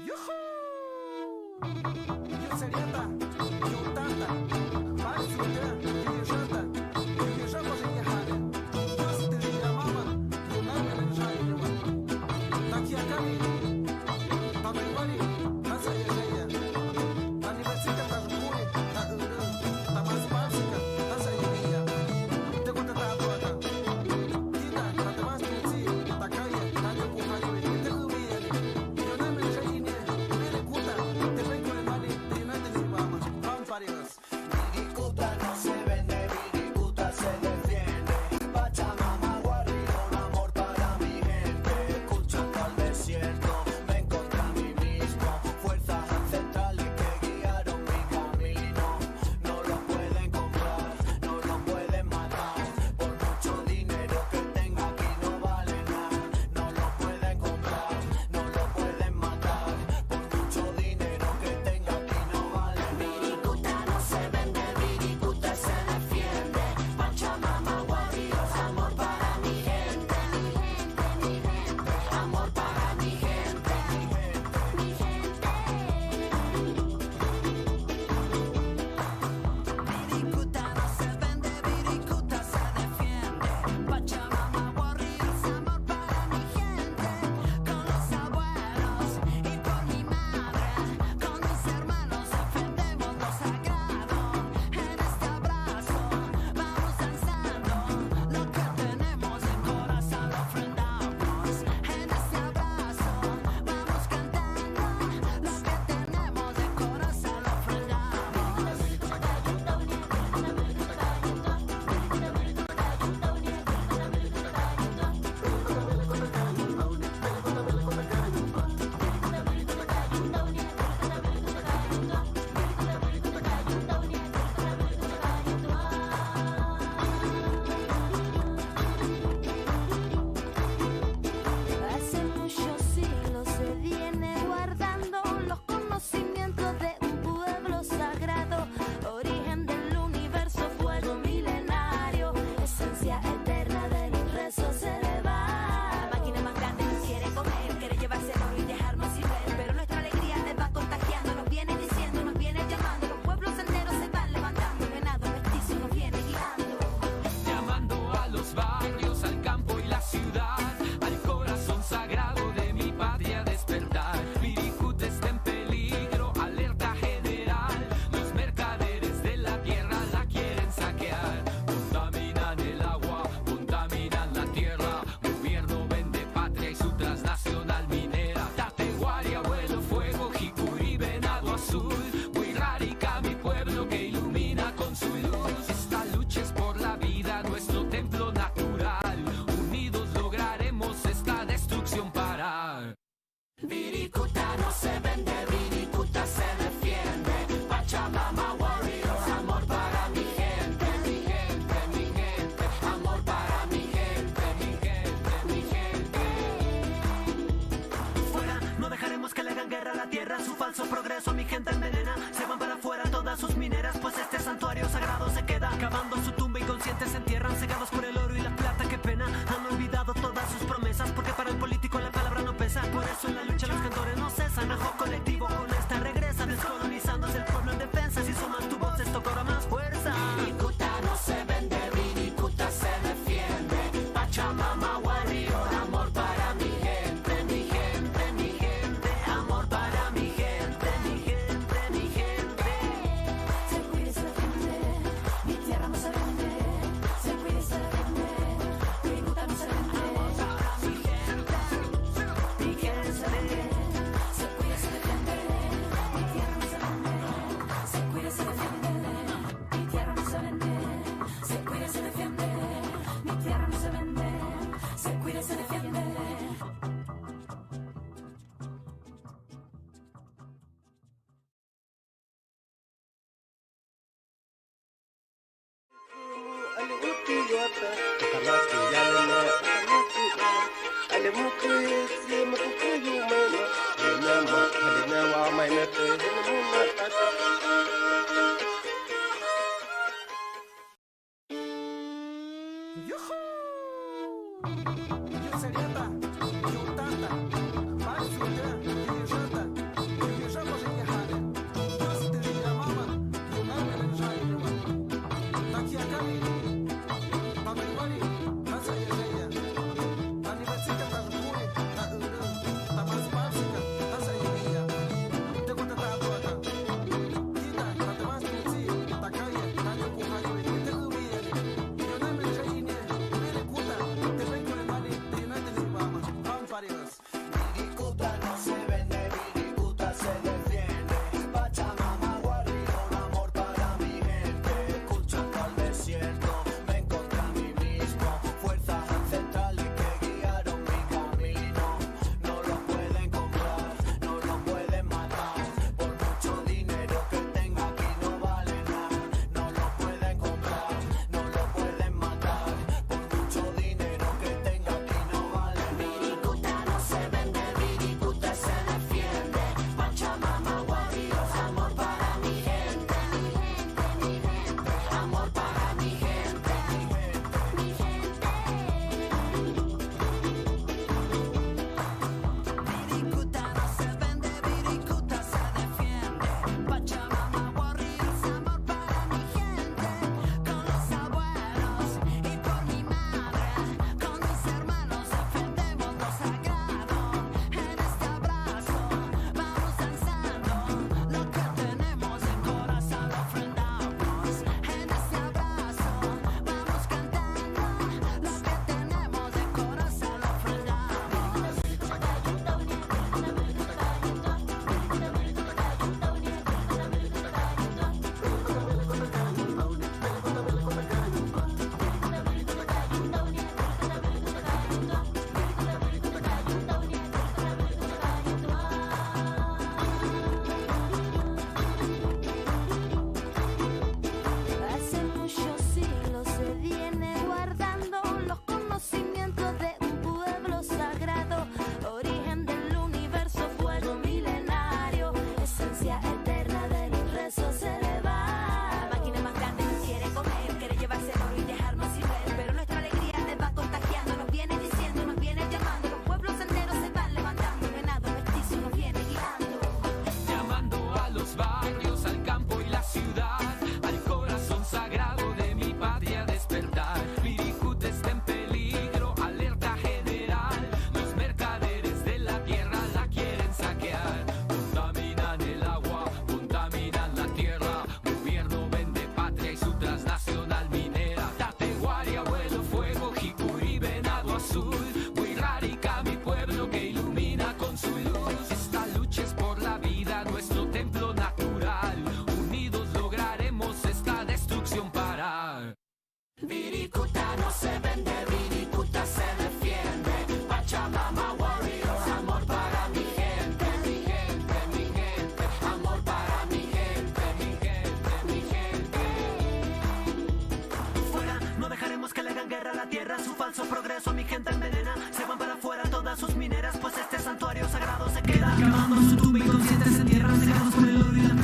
Yuhu! Юцерета, Ютата, Парсюта, Дирижата, Дирижа поженихали. Нас дирижа мама, Юнана Ленжаева. Так я ками, Папайвали, Назаежея. Анимацика Тажгури, Тамазбарсика, Назаевия. Ты вот это оплата. Тита, Татамас Тунци, Такая, Таня Кухаева, ты умеешь. Юнана Ленжаева. Viricuta no se vende, Viricuta se defiende. Pachamama, Guarrido, un amor para mi gente. Escuchando al desierto, me encontré a mí mismo. Fuerzas ancestrales que guiaron mi camino. No lo pueden comprar, no lo pueden matar. Por mucho dinero que tenga aquí no vale nada. No lo pueden comprar, no lo pueden matar. Por mucho dinero que tenga aquí no vale nada. Viricuta no se vende, Viricuta se defiende. Pachamama, Guarrios, amor para mi gente. Amor para mi gente. Viricuta no se vende, Viricuta se defiende. Pachamama, Guarrios, amor para mi gente. Con los abuelos y por mi madre, con mis hermanos defendemos lo sagrado. En este abrazo vamos danzando, lo que tenemos en corazón lo ofrendamos. En este abrazo vamos cantando, lo que tenemos en corazón lo Hace muchos siglos se viene guardando los conocimientos de un pueblo sagrado, origen del universo, fuego milenario, esencia eterna de los rezos elevados. Máquina más grande nos quiere comer, quiere llevarse el oro y dejarnos sin ver, pero nuestra alegría les va contagiando, nos viene diciendo, nos viene llamando, los pueblos enteros se van levantando, el venado mestizo nos viene guiando. Llamando a los barrios, al campo y la ciudad, al corazón sagrado de mi patria despertar. Viricuta está en peligro, alerta general. Los mercaderes de la tierra la quieren saquear. Contaminan el agua, contaminan la tierra. Gobierno vende patria y su transnacional minera. Tateguari, abuelo fuego, Jicuri, venado azul. Huirrárica, mi pueblo que ilumina con su luz. Esta lucha es por la vida, nuestro templo natural. Unidos lograremos esta destrucción parar. Viricuta no se vende, Viricuta se defiende. Pachamama, Warriors, amor para mi gente. Mi gente, mi gente, amor para mi gente. Mi gente, mi gente. Fuera, no dejaremos que le hagan guerra a la tierra. Su falso progreso mi gente envenena. Se van para afuera todas sus mineras, pues este santuario sagrado se queda. Cavando su tumba inconscientes se entierran, cegados por el oro y la plata, qué pena. Han olvidado todas sus promesas, porque para el político la palabra no pesa. Por eso en la lucha los cantores no cesan. Ajo colectivo con esta regresa, descolonizándose el pueblo en defensa. Si sumas tu voz esto cobra más fuerza. Viricuta no se vende, Viricuta se defiende. Pachamama, Warrior, amor para mi gente. Mi gente, mi gente, amor para mi gente. Mi gente, mi gente. Se cuida y se defiende, mi tierra no se vende. Se cuida y se defiende, Viricuta no se vende. Mi gente, mi gente se vende. Se cuida y se defiende, mi tierra no se vende. Se cuida y se defiende, mi tierra no se vende. Se cuida y se defiende, mi tierra no se vende. Se cuida y se defiende. Yuhu! Юцерета, Ютата, Парсюта, Дирижата,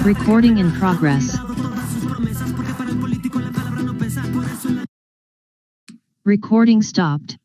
Recording in progress. Recording stopped.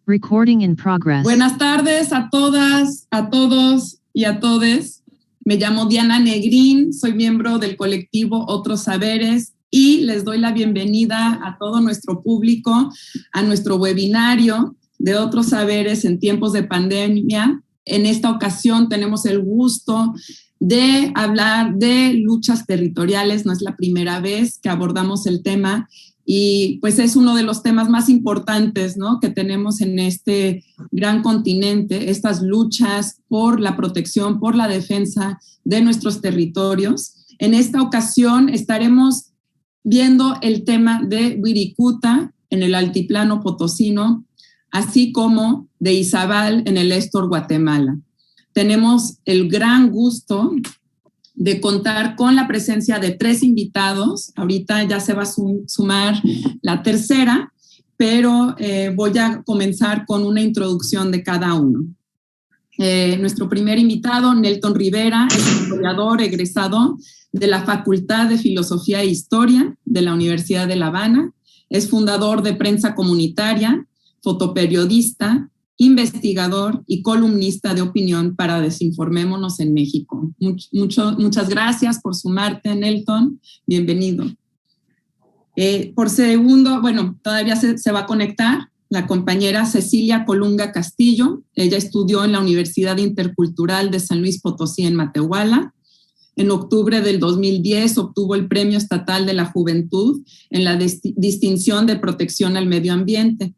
Recording in progress. Buenas tardes a todas, a todos y a todes. Me llamo Diana Negrín, soy miembro del colectivo Otros Saberes y les doy la bienvenida a todo nuestro público a nuestro webinario de Otros Saberes en tiempos de pandemia. En esta ocasión tenemos el gusto de hablar de luchas territoriales. No es la primera vez que abordamos el tema y pues es uno de los temas más importantes, ¿no?, que tenemos en este gran continente, estas luchas por la protección, por la defensa de nuestros territorios. En esta ocasión estaremos viendo el tema de Wirikuta en el altiplano potosino, así como de Izabal en el Éstor, Guatemala. Tenemos el gran gusto de contar con la presencia de 3 invitados. Ahorita ya se va a sumar la tercera, pero voy a comenzar con una introducción de cada uno. Nuestro primer invitado, Nelton Rivera, es historiador egresado de la Facultad de Filosofía e Historia de la Universidad de La Habana. Es fundador de Prensa Comunitaria, fotoperiodista, investigador y columnista de opinión para Desinformémonos en México. Muchas gracias por sumarte, Nelton. Bienvenido. Por segundo, bueno, todavía se va a conectar la compañera Cecilia Colunga Castillo. Ella estudió en la Universidad Intercultural de San Luis Potosí en Matehuala. En octubre del 2010 obtuvo el Premio Estatal de la Juventud en la distinción de protección al medio ambiente.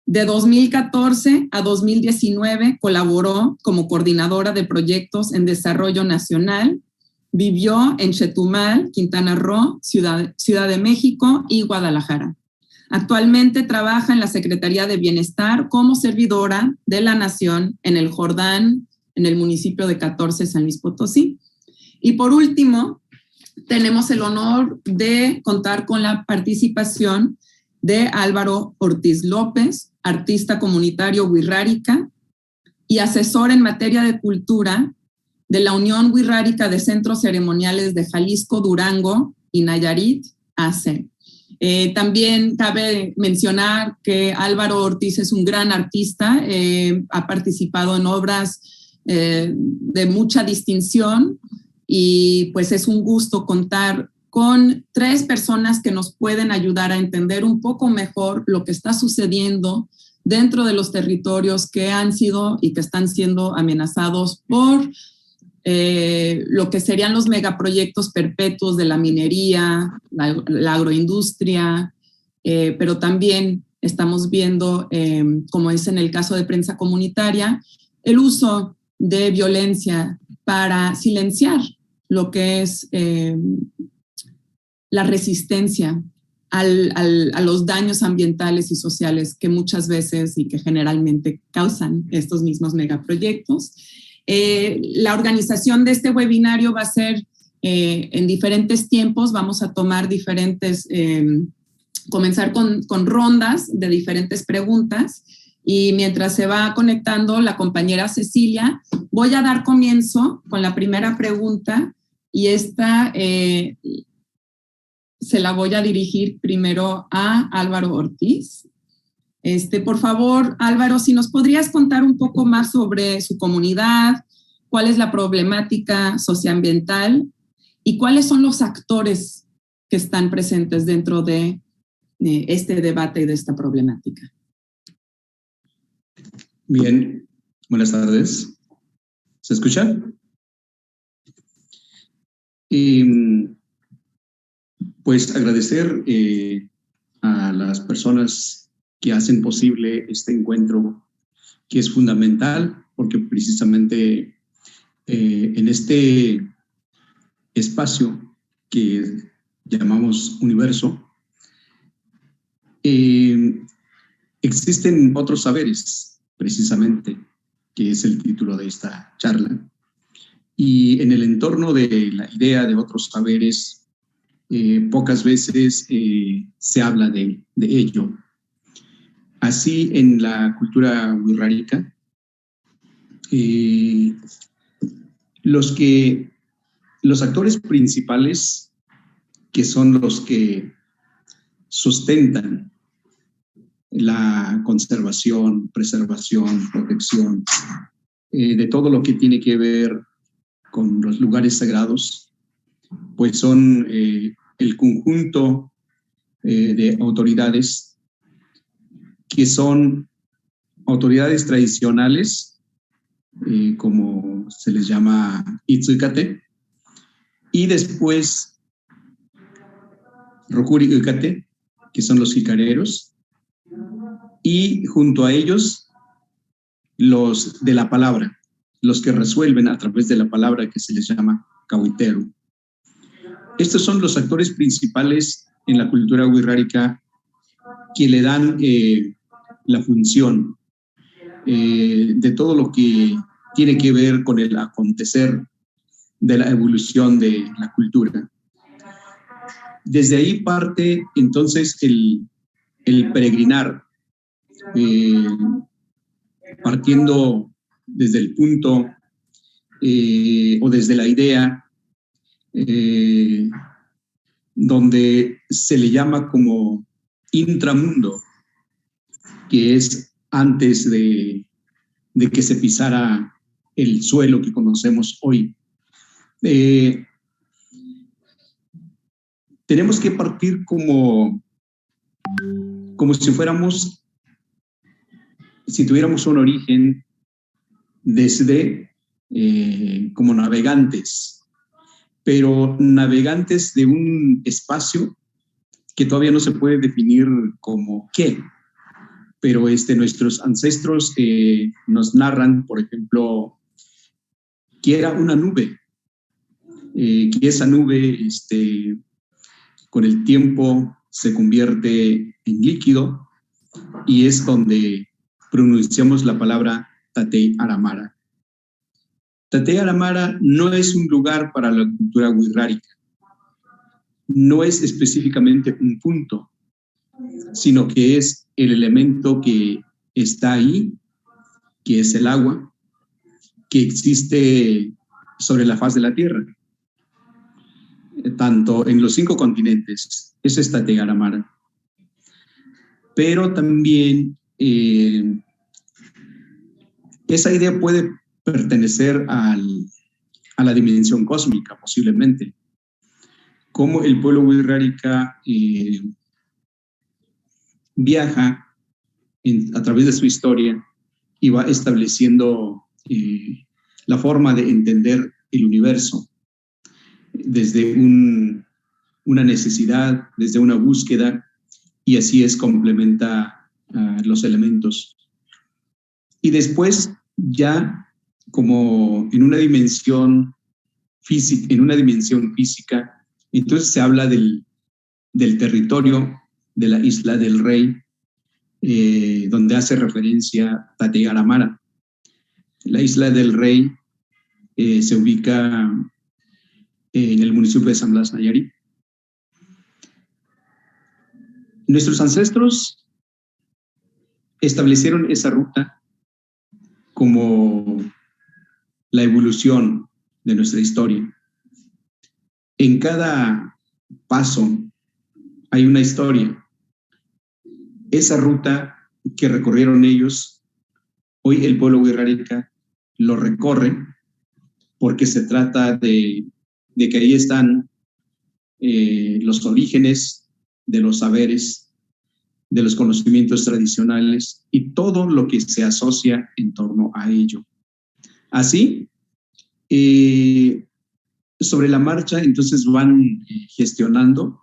De 2014 a 2019 colaboró como coordinadora de proyectos en desarrollo nacional. Vivió en Chetumal, Quintana Roo, Ciudad de México y Guadalajara. Actualmente trabaja en la Secretaría de Bienestar como servidora de la Nación en el Jordán, en el municipio de 14, San Luis Potosí. Y por último, tenemos el honor de contar con la participación de Álvaro Ortiz López, artista comunitario wixárika y asesor en materia de cultura de la Unión Wixárika de Centros Ceremoniales de Jalisco, Durango y Nayarit, AC. También cabe mencionar que Álvaro Ortiz es un gran artista, ha participado en obras de mucha distinción y pues es un gusto contar con 3 personas que nos pueden ayudar a entender un poco mejor lo que está sucediendo dentro de los territorios que han sido y que están siendo amenazados por lo que serían los megaproyectos perpetuos de la minería, la agroindustria, pero también estamos viendo, como es en el caso de Prensa Comunitaria, el uso de violencia para silenciar lo que es la resistencia a los daños ambientales y sociales que muchas veces y que generalmente causan estos mismos megaproyectos. La organización de este webinario va a ser en diferentes tiempos. Vamos a tomar comenzar con rondas de diferentes preguntas y mientras se va conectando la compañera Cecilia, voy a dar comienzo con la primera pregunta y esta se la voy a dirigir primero a Álvaro Ortiz. Por favor, Álvaro, si nos podrías contar un poco más sobre su comunidad, cuál es la problemática socioambiental y cuáles son los actores que están presentes dentro de este debate y de esta problemática. Bien, buenas tardes. ¿Se escucha? Pues agradecer a las personas que hacen posible este encuentro, que es fundamental, porque precisamente en este espacio que llamamos universo, existen otros saberes, precisamente, que es el título de esta charla. Y en el entorno de la idea de otros saberes, pocas veces se habla de ello. Así, en la cultura wixárika, los que Los actores principales, que son los que sustentan la conservación, preservación, protección, de todo lo que tiene que ver con los lugares sagrados, pues son el conjunto de autoridades que son autoridades tradicionales, como se les llama Itzúicate, y después Rokuri-Uicate, que son los jicareros, y junto a ellos los de la palabra, los que resuelven a través de la palabra, que se les llama Cahuiteru. Estos son los actores principales en la cultura wixárika que le dan la función de todo lo que tiene que ver con el acontecer de la evolución de la cultura. Desde ahí parte entonces el peregrinar, partiendo desde el punto o desde la idea donde se le llama como intramundo, que es antes de que se pisara el suelo que conocemos hoy. Tenemos que partir como si tuviéramos un origen desde como navegantes, pero navegantes de un espacio que todavía no se puede definir como qué. Pero nuestros ancestros nos narran, por ejemplo, que era una nube, que esa nube con el tiempo se convierte en líquido y es donde pronunciamos la palabra Tatey Aramara. Tatey Aramara no es un lugar para la cultura wixárika, no es específicamente un punto, sino que es el elemento que está ahí, que es el agua, que existe sobre la faz de la Tierra, tanto en los 5 continentes. Eso es Tatey Aramara. Pero también esa idea puede pertenecer a la dimensión cósmica, posiblemente. Como el pueblo wixárika viaja a través de su historia y va estableciendo la forma de entender el universo desde una necesidad, desde una búsqueda, y así complementa los elementos. Y después, ya como en una dimensión física, entonces se habla del territorio de la Isla del Rey, donde hace referencia Tatey Aramara. La Isla del Rey se ubica en el municipio de San Blas, Nayarit. Nuestros ancestros establecieron esa ruta como la evolución de nuestra historia. En cada paso hay una historia. Esa ruta que recorrieron ellos, hoy el pueblo wixárika lo recorre porque se trata de que ahí están los orígenes de los saberes, de los conocimientos tradicionales y todo lo que se asocia en torno a ello. Así, sobre la marcha, entonces van gestionando,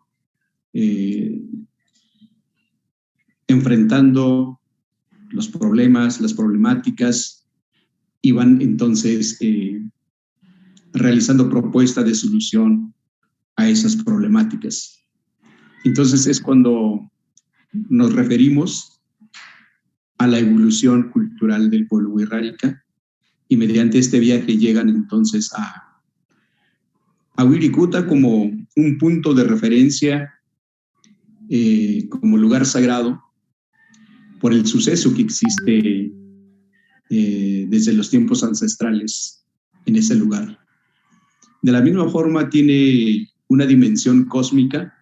enfrentando los problemas, las problemáticas, y van entonces realizando propuestas de solución a esas problemáticas. Entonces es cuando nos referimos a la evolución cultural del pueblo wixárika, y mediante este viaje llegan entonces a Wirikuta como un punto de referencia, como lugar sagrado, por el suceso que existe desde los tiempos ancestrales en ese lugar. De la misma forma tiene una dimensión cósmica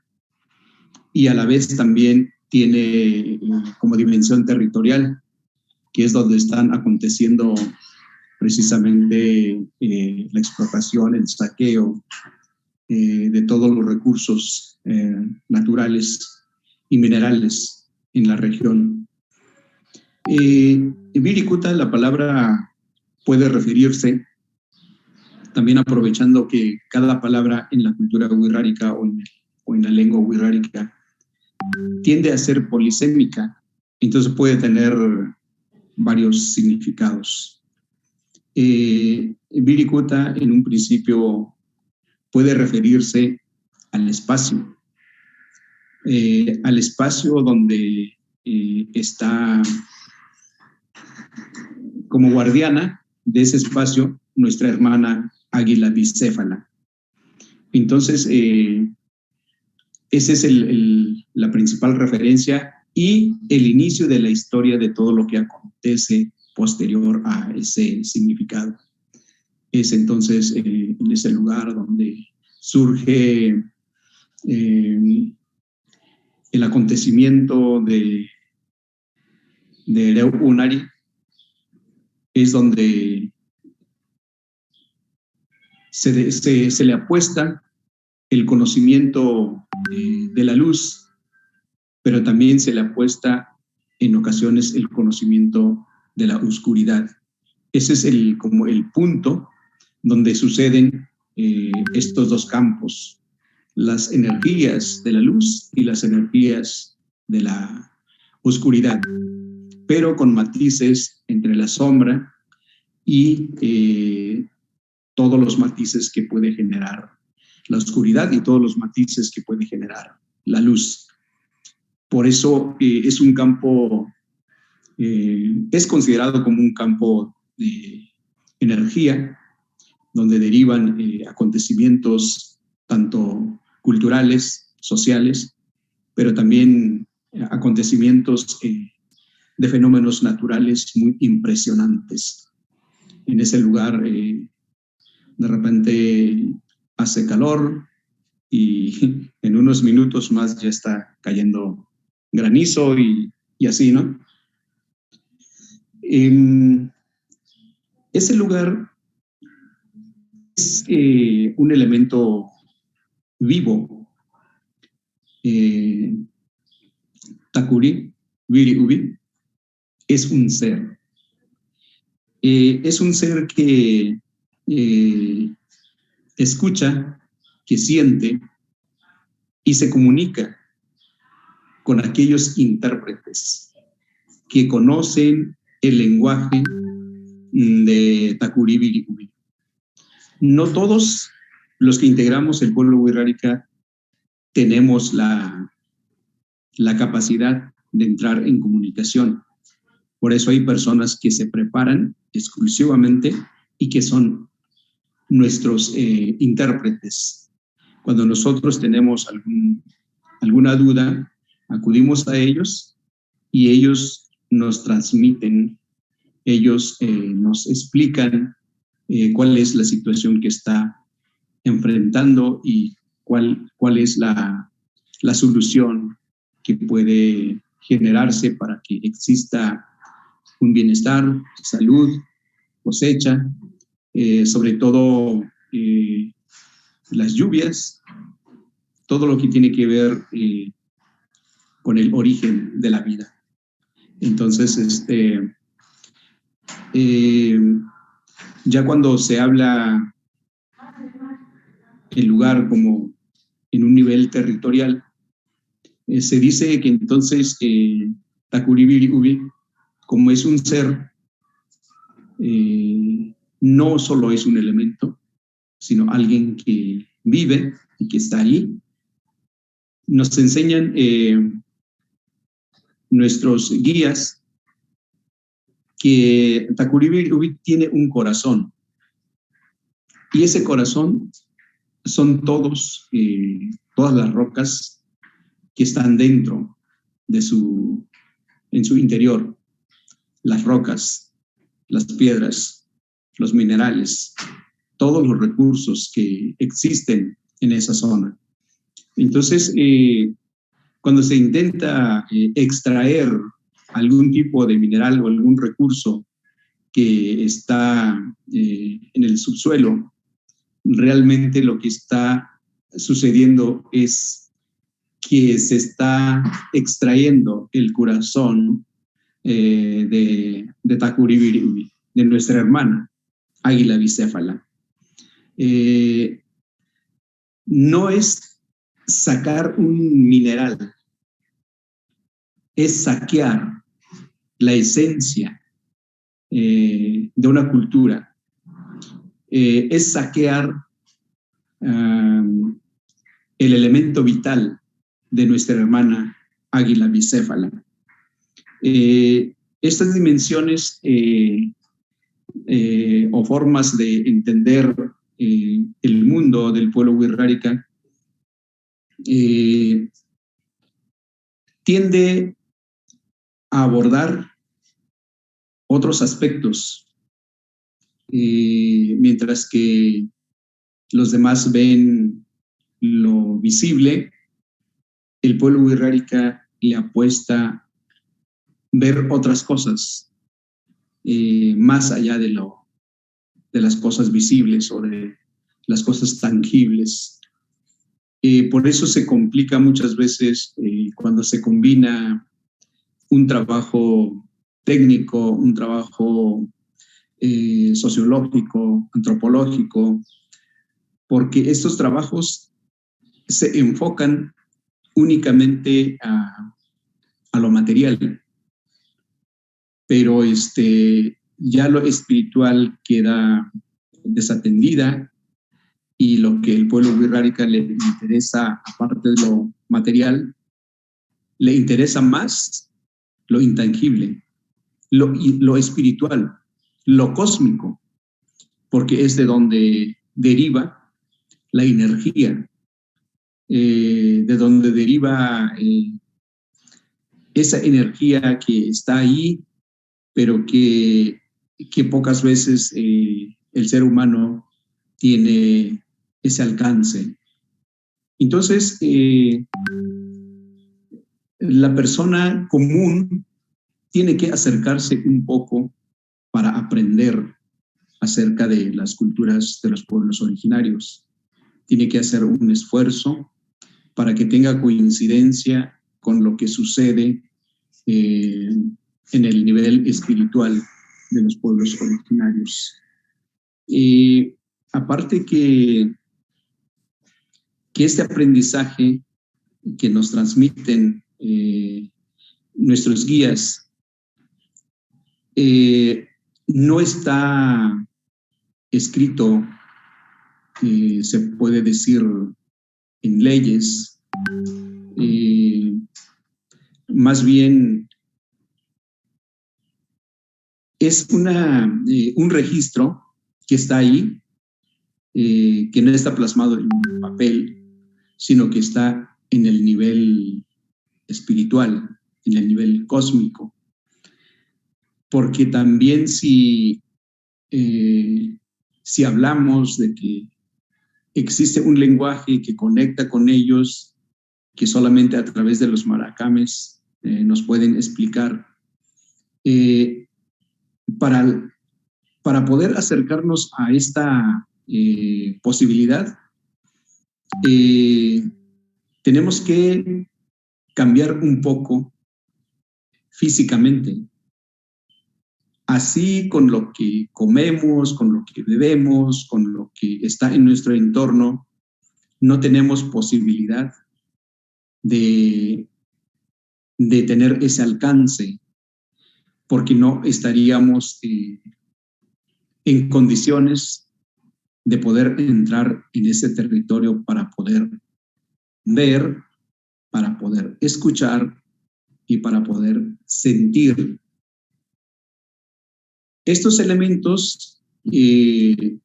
y a la vez también tiene como dimensión territorial, que es donde están aconteciendo precisamente la explotación, el saqueo de todos los recursos naturales y minerales en la región. Wirikuta, la palabra puede referirse, también aprovechando que cada palabra en la cultura wixárika o en la lengua wixárika tiende a ser polisémica, entonces puede tener varios significados. Wirikuta en un principio puede referirse al espacio donde está como guardiana de ese espacio nuestra hermana águila bicéfala. Entonces, esa es la principal referencia y el inicio de la historia de todo lo que acontece posterior a ese significado. Es entonces en ese lugar donde surge el acontecimiento de Ereu Unari, es donde se le apuesta el conocimiento de la luz, pero también se le apuesta en ocasiones el conocimiento de la oscuridad. Ese es como el punto donde suceden estos dos campos, las energías de la luz y las energías de la oscuridad, pero con matices entre la sombra y todos los matices que puede generar la oscuridad y todos los matices que puede generar la luz. Por eso es un campo, es considerado como un campo de energía, donde derivan acontecimientos tanto culturales, sociales, pero también acontecimientos de fenómenos naturales muy impresionantes. En ese lugar, de repente hace calor y en unos minutos más ya está cayendo granizo y así, ¿no? Ese lugar es un elemento vivo. Takuri, Wiri Ubi, es un ser. Es un ser que escucha, que siente y se comunica con aquellos intérpretes que conocen el lenguaje de Takuri Wiri Ubi. No todos los que integramos el pueblo wixárika tenemos la capacidad de entrar en comunicación. Por eso hay personas que se preparan exclusivamente y que son nuestros intérpretes. Cuando nosotros tenemos alguna duda, acudimos a ellos y ellos nos transmiten, ellos nos explican cuál es la situación que está enfrentando y cuál es la solución que puede generarse para que exista un bienestar, salud, cosecha, sobre todo las lluvias, todo lo que tiene que ver con el origen de la vida. Entonces, ya cuando se habla el lugar como en un nivel territorial, se dice que entonces Takuri Wiri Ubi, como es un ser, no solo es un elemento, sino alguien que vive y que está allí. Nos enseñan nuestros guías que Takuri Wiri Ubi tiene un corazón, y ese corazón son todas las rocas que están dentro de en su interior, las rocas, las piedras, los minerales, todos los recursos que existen en esa zona. Entonces, cuando se intenta extraer algún tipo de mineral o algún recurso que está en el subsuelo, realmente lo que está sucediendo es que se está extrayendo el corazón de Tacuarembó, de nuestra hermana águila bicéfala. No es sacar un mineral, es saquear la esencia de una cultura, es saquear el elemento vital de nuestra hermana águila bicéfala. Estas dimensiones o formas de entender el mundo del pueblo wixárika tiende a abordar otros aspectos, mientras que los demás ven lo visible, el pueblo wixárika le apuesta a ver otras cosas, más allá de las cosas visibles o de las cosas tangibles. Por eso se complica muchas veces cuando se combina un trabajo técnico, un trabajo sociológico, antropológico, porque estos trabajos se enfocan únicamente a lo material, pero ya lo espiritual queda desatendida y lo que el pueblo wixárika le interesa, aparte de lo material, le interesa más lo intangible, lo espiritual, lo cósmico, porque es de donde deriva la energía, de donde deriva esa energía que está ahí, pero que pocas veces el ser humano tiene ese alcance. Entonces, la persona común tiene que acercarse un poco para aprender acerca de las culturas de los pueblos originarios. Tiene que hacer un esfuerzo para que tenga coincidencia con lo que sucede en el nivel espiritual de los pueblos originarios. Aparte que este aprendizaje que nos transmiten nuestros guías no está escrito, se puede decir, en leyes, más bien es un registro que está ahí, que no está plasmado en papel, sino que está en el nivel espiritual, en el nivel cósmico. Porque también si hablamos de que existe un lenguaje que conecta con ellos, que solamente a través de los maracames nos pueden explicar, para poder acercarnos a esta posibilidad, tenemos que cambiar un poco físicamente. Así con lo que comemos, con lo que bebemos, con lo que está en nuestro entorno, no tenemos posibilidad de tener ese alcance, porque no estaríamos en condiciones de poder entrar en ese territorio para poder ver, para poder escuchar y para poder sentir. Estos elementos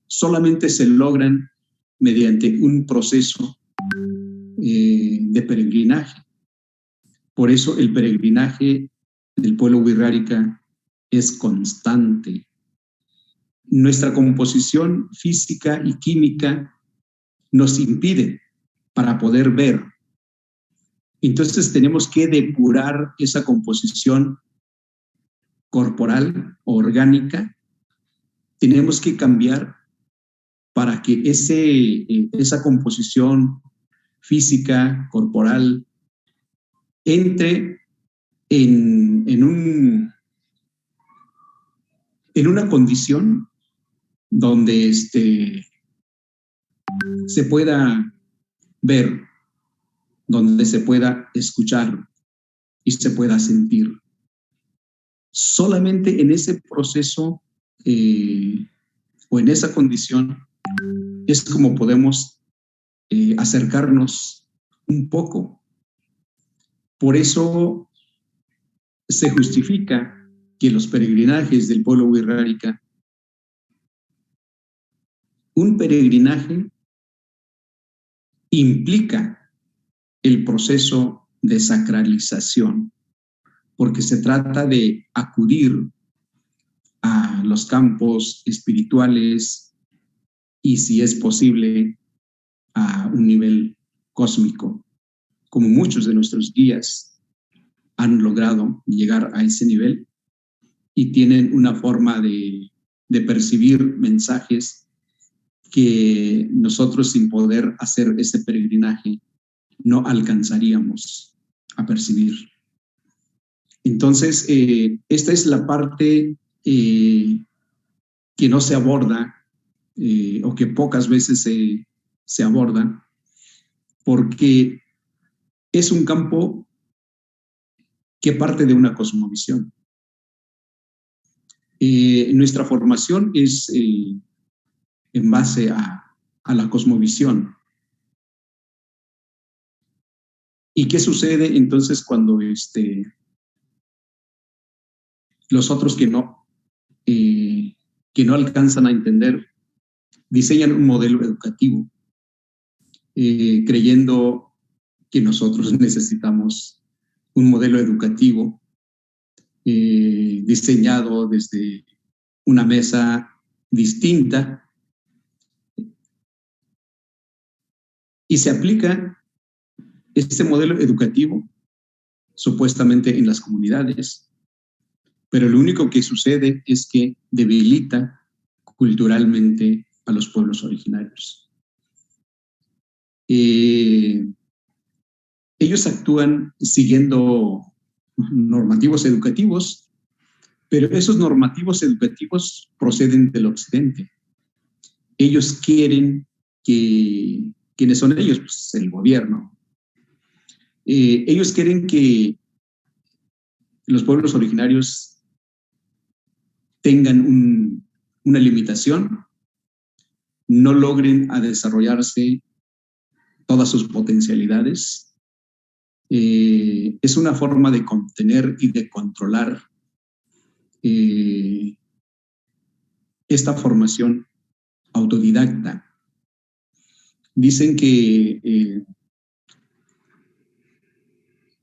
solamente se logran mediante un proceso de peregrinaje. Por eso el peregrinaje del pueblo wixárika es constante. nuestra composición física y química nos impide para poder ver. Entonces tenemos que depurar esa composición corporal, orgánica. Tenemos que cambiar para que esa composición física, corporal, entre en una condición donde se pueda ver, donde se pueda escuchar y se pueda sentir. Solamente en ese proceso o en esa condición es como podemos acercarnos un poco. Por eso se justifica que los peregrinajes del pueblo wixárika, un peregrinaje implica el proceso de sacralización, porque se trata de acudir a los campos espirituales y, si es posible, a un nivel cósmico, como muchos de nuestros guías han logrado llegar a ese nivel y tienen una forma de percibir mensajes que nosotros, sin poder hacer ese peregrinaje, no alcanzaríamos a percibir. Entonces, esta es la parte que no se aborda o que pocas veces se aborda, porque es un campo que parte de una cosmovisión. Nuestra formación es en base a la cosmovisión. ¿Y qué sucede entonces cuando los otros que no alcanzan a entender diseñan un modelo educativo, creyendo que nosotros necesitamos un modelo educativo diseñado desde una mesa distinta, y se aplica este modelo educativo supuestamente en las comunidades, pero lo único que sucede es que debilita culturalmente a los pueblos originarios. Ellos actúan siguiendo normativos educativos, pero esos normativos educativos proceden del occidente. Ellos quieren que, ¿quiénes son ellos? Pues el gobierno. Ellos quieren que los pueblos originarios tengan una limitación, no logren a desarrollarse todas sus potencialidades. Es una forma de contener y de controlar esta formación autodidacta. Dicen que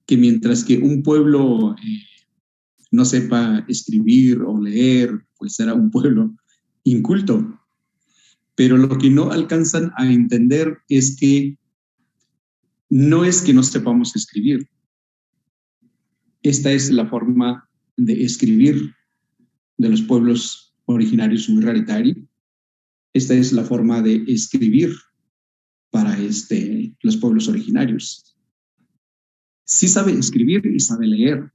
mientras que un pueblo no sepa escribir o leer, pues será un pueblo inculto. Pero lo que no alcanzan a entender es que no es que no sepamos escribir. Esta es la forma de escribir de los pueblos originarios wixárika. Esta es la forma de escribir para los pueblos originarios. Sí sabe escribir y sabe leer.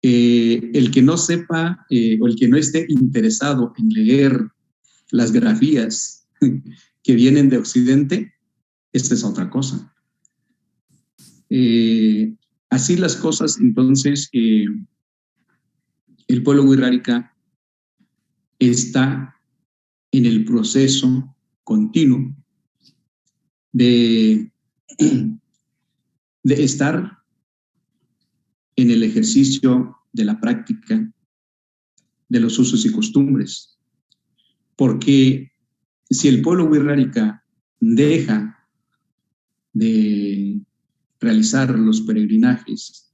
El que no sepa o el que no esté interesado en leer las grafías que vienen de Occidente, esta es otra cosa. Así las cosas, entonces, el pueblo wixárika está en el proceso continuo de estar en el ejercicio de la práctica de los usos y costumbres. Porque si el pueblo wixárika deja de realizar los peregrinajes,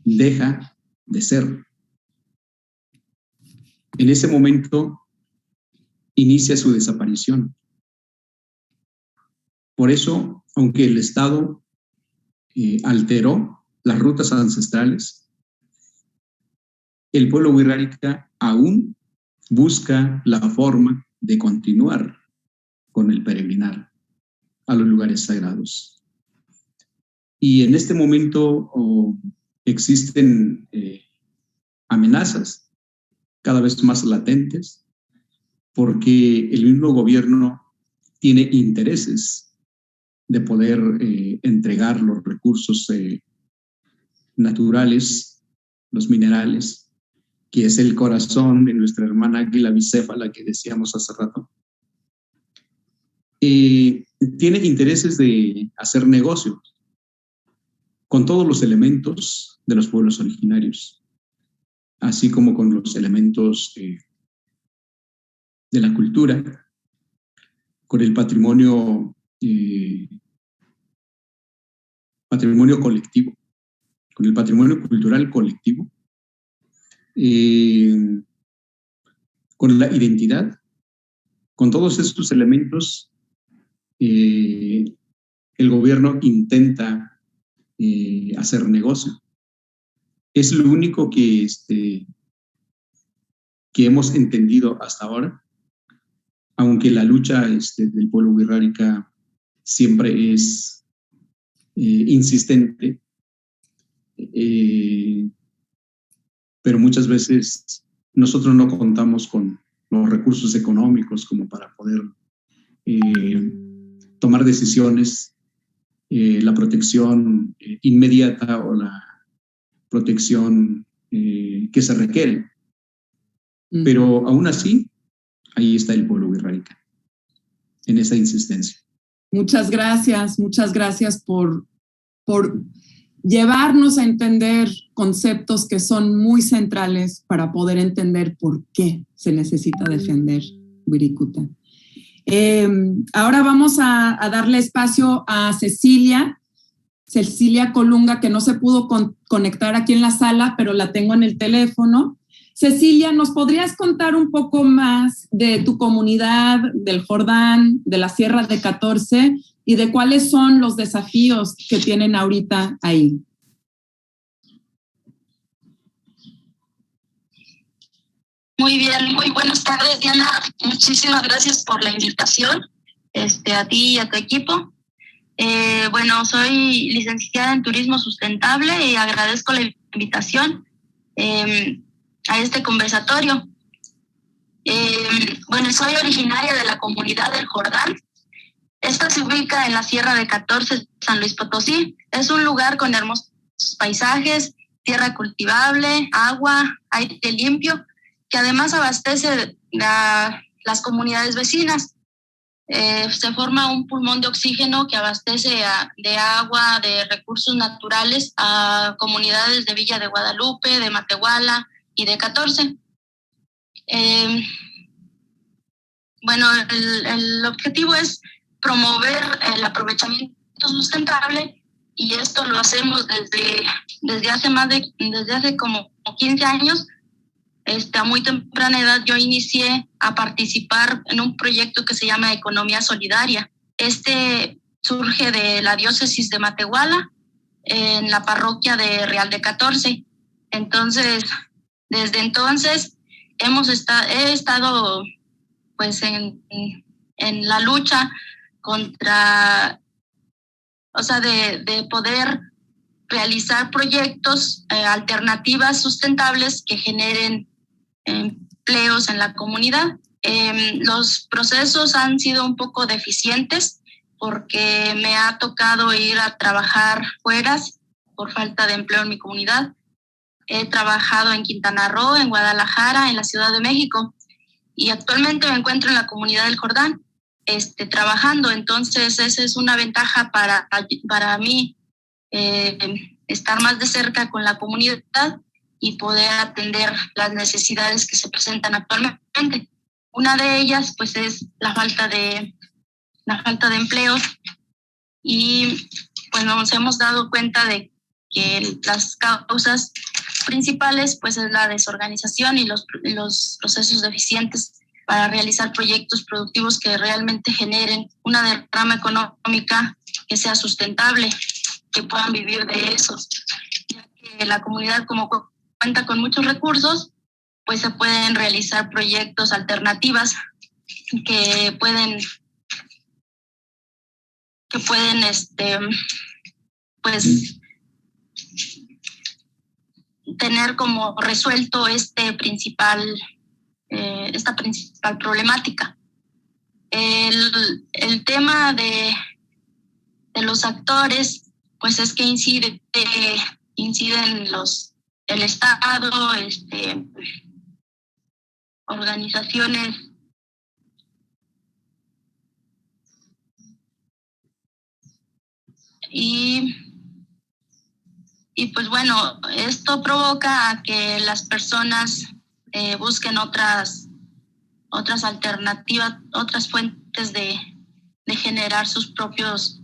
deja de ser. en ese momento inicia su desaparición. Por eso, aunque el Estado alteró las rutas ancestrales, el pueblo wixárika aún busca la forma de continuar con el peregrinar a los lugares sagrados. Y en este momento existen amenazas cada vez más latentes, porque el mismo gobierno tiene intereses de poder entregar los recursos naturales, los minerales, que es el corazón de nuestra hermana águila bicéfala que decíamos hace rato. Tiene intereses de hacer negocios con todos los elementos de los pueblos originarios, así como con los elementos de la cultura, con el patrimonio colectivo, con el patrimonio cultural colectivo, con la identidad, con todos estos elementos. El gobierno intenta hacer negocio. Es lo único que hemos entendido hasta ahora, aunque la lucha del pueblo wixárika siempre es insistente, pero muchas veces nosotros no contamos con los recursos económicos como para poder tomar decisiones, la protección inmediata o la protección que se requiere. Pero aún así, ahí está el pueblo wixárika, en esa insistencia. Muchas gracias por llevarnos a entender conceptos que son muy centrales para poder entender por qué se necesita defender Wirikuta. Ahora vamos a darle espacio a Cecilia Colunga, que no se pudo conectar aquí en la sala, pero la tengo en el teléfono. Cecilia, ¿nos podrías contar un poco más de tu comunidad, del Jordán, de la Sierra de 14 y de cuáles son los desafíos que tienen ahorita ahí? Muy bien, muy buenas tardes, Diana. Muchísimas gracias por la invitación, a ti y a tu equipo. Bueno, soy licenciada en Turismo Sustentable y agradezco la invitación a este conversatorio. Bueno, soy originaria de la comunidad del Jordán. Esta se ubica en la Sierra de 14, San Luis Potosí. Es un lugar con hermosos paisajes, tierra cultivable, agua, aire limpio, que además abastece las comunidades vecinas. Se forma un pulmón de oxígeno que abastece de agua, de recursos naturales a comunidades de Villa de Guadalupe, de Matehuala y de 14. Bueno, el objetivo es promover el aprovechamiento sustentable, y esto lo hacemos desde hace como 15 años. A muy temprana edad yo inicié a participar en un proyecto que se llama Economía Solidaria. Surge de la diócesis de Matehuala, en la parroquia de Real de 14. Entonces, desde entonces he estado pues en la lucha contra, de poder realizar proyectos, alternativas sustentables que generen empleos en la comunidad. Los procesos han sido un poco deficientes porque me ha tocado ir a trabajar fuera por falta de empleo en mi comunidad. He trabajado en Quintana Roo, en Guadalajara, en la Ciudad de México, y actualmente me encuentro en la comunidad del Jordán trabajando. Entonces esa es una ventaja para mí, estar más de cerca con la comunidad y poder atender las necesidades que se presentan actualmente. Una de ellas pues es la falta de empleos, y pues nos hemos dado cuenta de que las causas principales pues es la desorganización y los procesos deficientes para realizar proyectos productivos que realmente generen una derrama económica que sea sustentable, que puedan vivir de eso, ya que la comunidad como cuenta con muchos recursos, pues se pueden realizar proyectos alternativas que pueden pues tener como resuelto esta principal problemática. El tema de los actores, pues es que inciden el Estado, organizaciones y pues bueno, esto provoca a que las personas busquen otras alternativas, otras fuentes de generar sus propios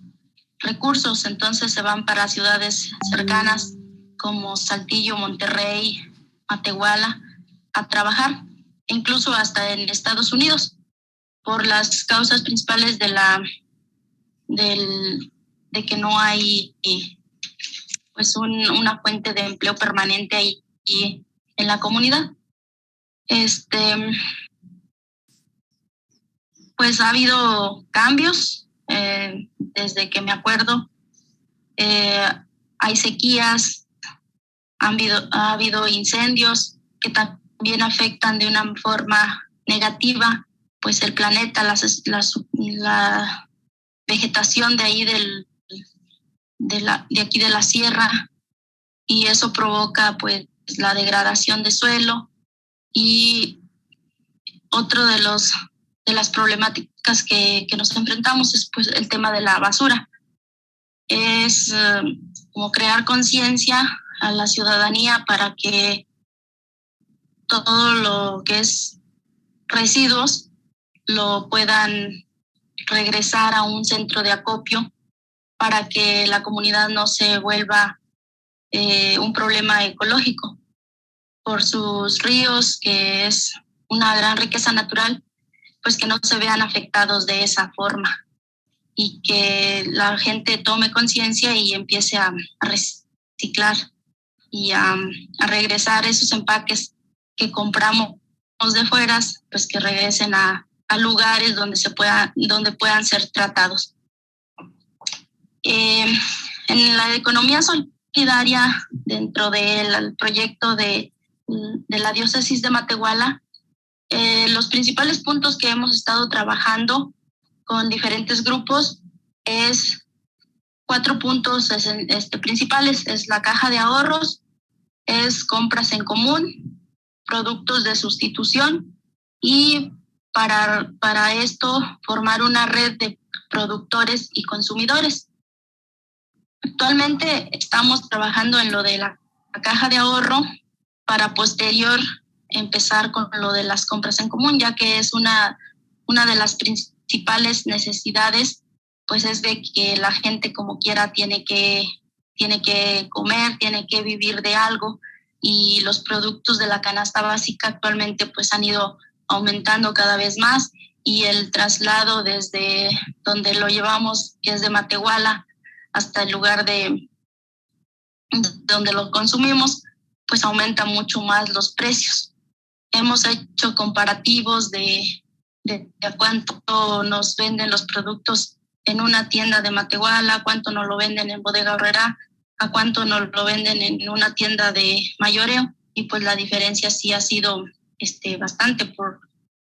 recursos. Entonces se van para ciudades cercanas como Saltillo, Monterrey, Matehuala a trabajar, incluso hasta en Estados Unidos, por las causas principales de que no hay pues una fuente de empleo permanente ahí en la comunidad. Pues ha habido cambios desde que me acuerdo. Hay sequías, ha habido incendios que también afectan de una forma negativa pues el planeta, la vegetación de ahí de aquí de la sierra, y eso provoca pues la degradación de suelo. Y otro de las problemáticas que nos enfrentamos es pues el tema de la basura. Es como crear conciencia a la ciudadanía para que todo lo que es residuos lo puedan regresar a un centro de acopio para que la comunidad no se vuelva un problema ecológico por sus ríos, que es una gran riqueza natural, pues que no se vean afectados de esa forma y que la gente tome conciencia y empiece a reciclar y a regresar esos empaques que compramos de fuera, pues que regresen a lugares donde puedan ser tratados. En la economía solidaria, dentro del proyecto de la diócesis de Matehuala, los principales puntos que hemos estado trabajando con diferentes grupos es 4 puntos principales. Es la caja de ahorros, es compras en común, productos de sustitución y para esto formar una red de productores y consumidores. Actualmente estamos trabajando en lo de la caja de ahorro para posterior empezar con lo de las compras en común, ya que es una de las principales necesidades, pues es de que la gente como quiera tiene que comer, tiene que vivir de algo, y los productos de la canasta básica actualmente pues han ido aumentando cada vez más, y el traslado desde donde lo llevamos, que es de Matehuala, hasta el lugar de donde lo consumimos, pues aumenta mucho más los precios. Hemos hecho comparativos de a cuánto nos venden los productos en una tienda de Matehuala, cuánto nos lo venden en Bodega Aurrera, a cuánto nos lo venden en una tienda de mayoreo, y pues la diferencia sí ha sido bastante por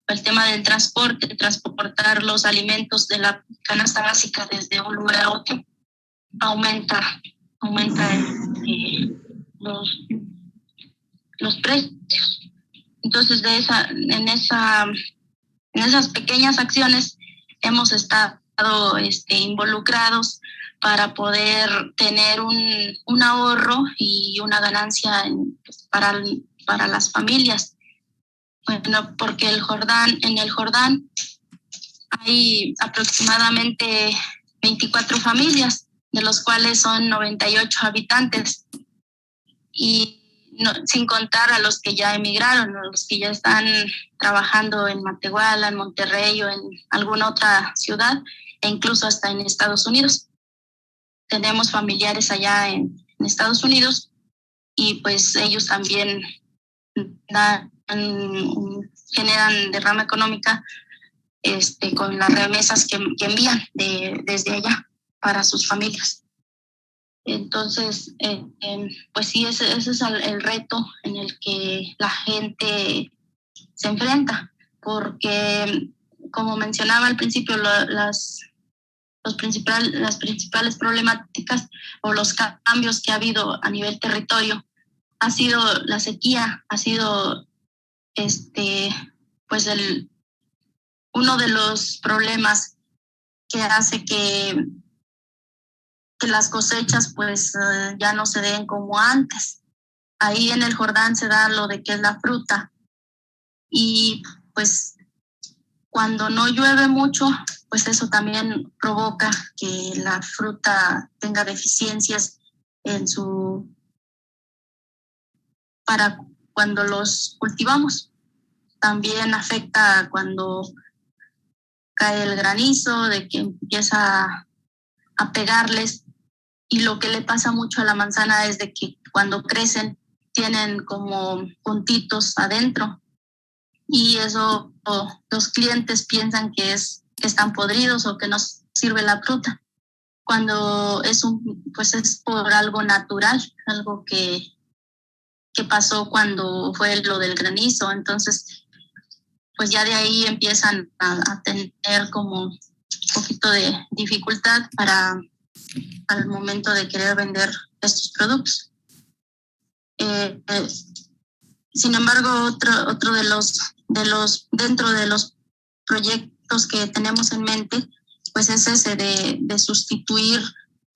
el tema del transporte, transportar los alimentos de la canasta básica desde un lugar a otro, aumenta los precios. Entonces en esas pequeñas acciones hemos estado involucrados para poder tener un ahorro y una ganancia para las familias. Bueno, porque en el Jordán hay aproximadamente 24 familias de los cuales son 98 habitantes, y sin contar a los que ya emigraron, a los que ya están trabajando en Matehuala, en Monterrey o en alguna otra ciudad, e incluso hasta en Estados Unidos. Tenemos familiares allá en Estados Unidos, y pues ellos también generan derrama económica con las remesas que envían desde allá para sus familias. Entonces, pues sí, ese es el reto en el que la gente se enfrenta, porque como mencionaba al principio, las principales problemáticas o los cambios que ha habido a nivel territorio ha sido la sequía, ha sido pues uno de los problemas que hace que las cosechas pues ya no se den como antes. Ahí en el Jordán se da lo de que es la fruta, y pues cuando no llueve mucho, pues eso también provoca que la fruta tenga deficiencias para cuando los cultivamos. También afecta cuando cae el granizo, de que empieza a pegarles, y lo que le pasa mucho a la manzana es de que cuando crecen tienen como puntitos adentro, y eso los clientes piensan que están podridos o que no sirve la fruta, cuando pues es por algo natural, algo que pasó cuando fue lo del granizo. Entonces pues ya de ahí empiezan a tener como un poquito de dificultad al momento de querer vender estos productos. Sin embargo, otro dentro de los proyectos que tenemos en mente, pues es ese de sustituir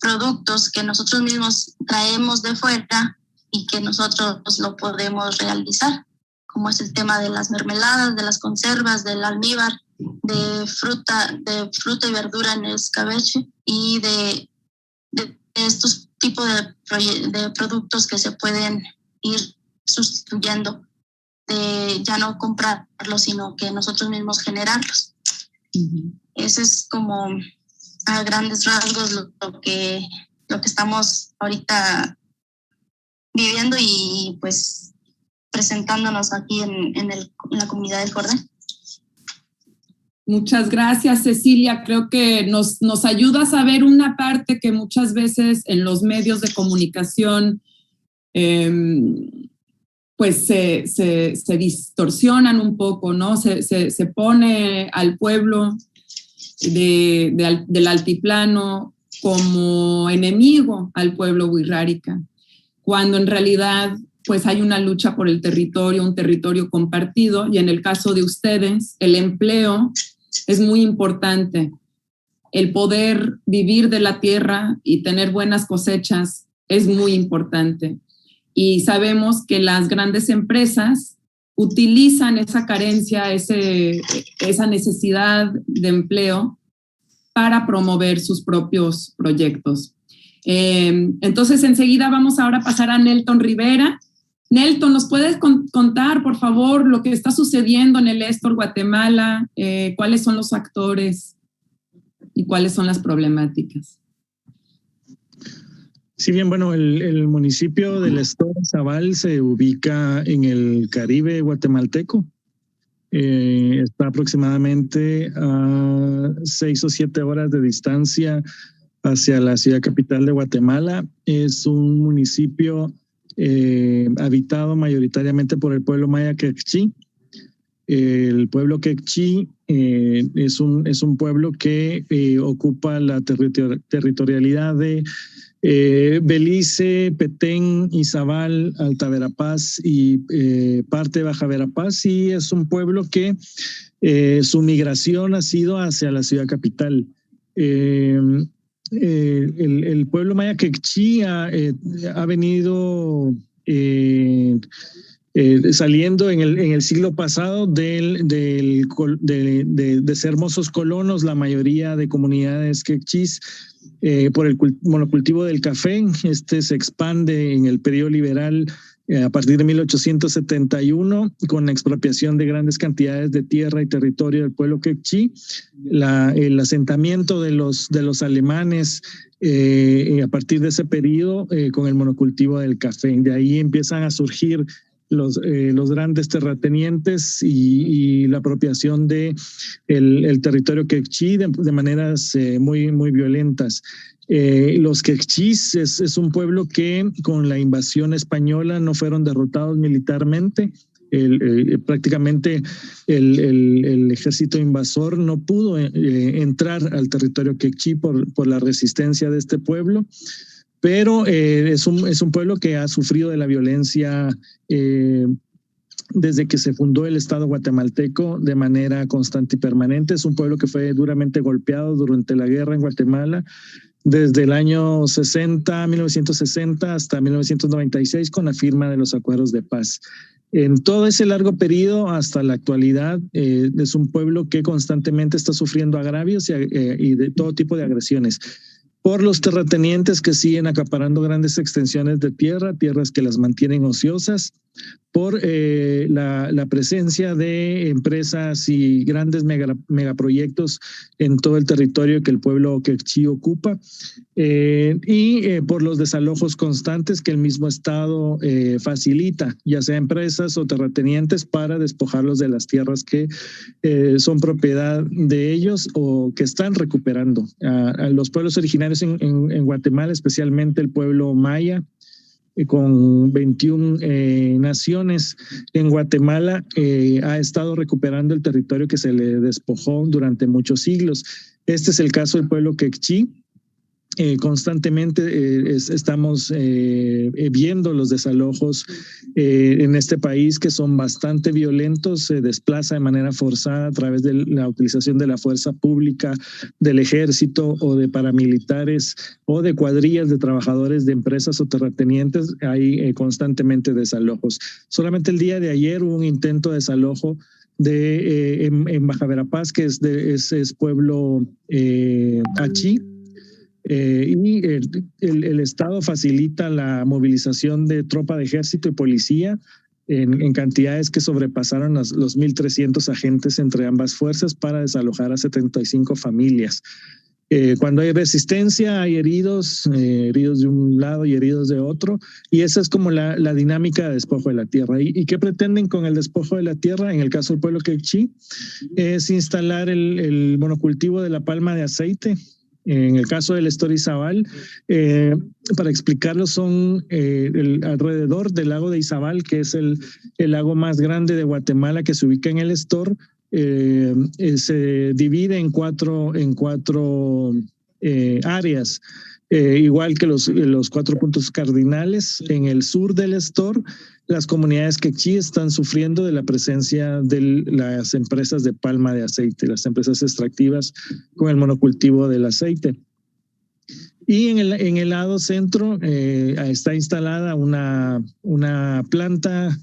productos que nosotros mismos traemos de fuera y que nosotros lo podemos realizar, como es el tema de las mermeladas, de las conservas, del almíbar, de fruta y verdura en el escabeche, y de estos tipos de productos que se pueden ir sustituyendo, de ya no comprarlos, sino que nosotros mismos generarlos. Uh-huh. Ese es como a grandes rasgos lo que estamos ahorita viviendo y pues presentándonos aquí en la comunidad del Jordán. Muchas gracias, Cecilia. Creo que nos ayuda a saber una parte que muchas veces en los medios de comunicación pues se distorsionan un poco, ¿no? Se pone al pueblo del altiplano como enemigo al pueblo wixárika, cuando en realidad pues hay una lucha por el territorio, un territorio compartido, y en el caso de ustedes, el empleo es muy importante. El poder vivir de la tierra y tener buenas cosechas es muy importante. Y sabemos que las grandes empresas utilizan esa carencia, esa necesidad de empleo para promover sus propios proyectos. Entonces, enseguida vamos ahora a pasar a Nelton Rivera. Nelton, ¿nos puedes contar, por favor, lo que está sucediendo en el Estor Guatemala? ¿Cuáles son los actores y cuáles son las problemáticas? Sí, bien, bueno, el municipio del Estor Zabal se ubica en el Caribe guatemalteco. Está aproximadamente a 6 o 7 horas de distancia hacia la ciudad capital de Guatemala. Es un municipio habitado mayoritariamente por el pueblo maya Quechí. El pueblo Quechí es un pueblo que ocupa la territorialidad de Belice, Petén, Izabal, Alta Verapaz y parte de Baja Verapaz, y es un pueblo que su migración ha sido hacia la ciudad capital. El pueblo maya Quechí ha venido Saliendo en el siglo pasado de ser mozos colonos, la mayoría de comunidades quechís, por el monocultivo del café. Este se expande en el periodo liberal a partir de 1871 con la expropiación de grandes cantidades de tierra y territorio del pueblo quechí. El asentamiento de los alemanes a partir de ese periodo con el monocultivo del café. De ahí empiezan a surgir los grandes terratenientes y la apropiación de el territorio quechí de maneras muy, muy violentas. Los quechís es un pueblo que con la invasión española no fueron derrotados militarmente. Prácticamente el ejército invasor no pudo entrar al territorio quechí por la resistencia de este pueblo. Pero es un pueblo que ha sufrido de la violencia desde que se fundó el Estado guatemalteco de manera constante y permanente. Es un pueblo que fue duramente golpeado durante la guerra en Guatemala, desde el año 1960 hasta 1996, con la firma de los acuerdos de paz. En todo ese largo periodo hasta la actualidad, es un pueblo que constantemente está sufriendo agravios y de todo tipo de agresiones por los terratenientes que siguen acaparando grandes extensiones de tierras que las mantienen ociosas, por la presencia de empresas y grandes megaproyectos en todo el territorio que el pueblo quechí ocupa, y por los desalojos constantes que el mismo Estado facilita, ya sea empresas o terratenientes, para despojarlos de las tierras que son propiedad de ellos o que están recuperando. A los pueblos originarios en Guatemala, especialmente el pueblo maya, con 21 naciones en Guatemala, ha estado recuperando el territorio que se le despojó durante muchos siglos. Este es el caso del pueblo quechí. Constantemente estamos viendo los desalojos en este país, que son bastante violentos. Se desplaza de manera forzada a través de la utilización de la fuerza pública, del ejército o de paramilitares o de cuadrillas de trabajadores de empresas o terratenientes. Hay constantemente desalojos. Solamente el día de ayer hubo un intento de desalojo en Baja Verapaz, que es pueblo achí. Y el Estado facilita la movilización de tropa de ejército y policía en cantidades que sobrepasaron los 1,300 agentes entre ambas fuerzas para desalojar a 75 familias. Cuando hay resistencia, hay heridos de un lado y heridos de otro, y esa es como la dinámica de despojo de la tierra. ¿Y qué pretenden con el despojo de la tierra? En el caso del pueblo quechí, es instalar el monocultivo de la palma de aceite. En el caso del Estor Izabal, para explicarlo, son alrededor del lago de Izabal, que es el lago más grande de Guatemala, que se ubica en el Estor. Se divide en cuatro áreas, igual que los 4 puntos cardinales. En el sur del Estor, las comunidades quechí están sufriendo de la presencia de las empresas de palma de aceite, las empresas extractivas con el monocultivo del aceite. Y en el lado centro está instalada una planta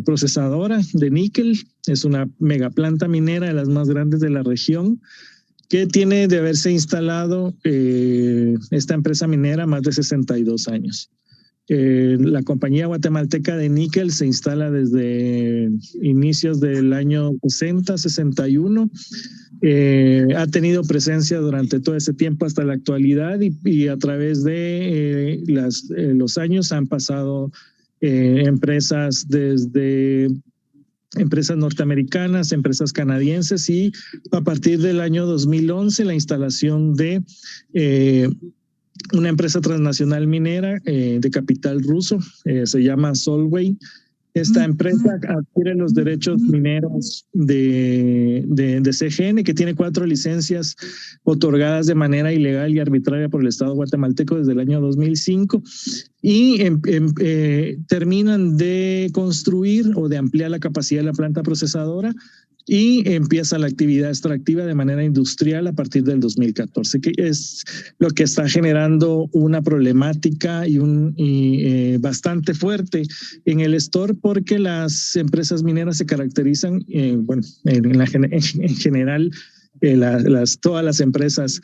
procesadora de níquel. Es una megaplanta minera de las más grandes de la región, que tiene de haberse instalado esta empresa minera más de 62 años. La compañía guatemalteca de níquel se instala desde inicios del año 60-61. Ha tenido presencia durante todo ese tiempo hasta la actualidad, y a través de los años han pasado empresas, desde empresas norteamericanas, empresas canadienses, y a partir del año 2011 la instalación de una empresa transnacional minera de capital ruso, se llama Solvay. Esta empresa adquiere los derechos mineros de CGN, que tiene 4 licencias otorgadas de manera ilegal y arbitraria por el Estado guatemalteco desde el año 2005, y terminan de construir o de ampliar la capacidad de la planta procesadora y empieza la actividad extractiva de manera industrial a partir del 2014, que es lo que está generando una problemática bastante fuerte en el Estor, porque las empresas mineras se caracterizan, en general, todas las empresas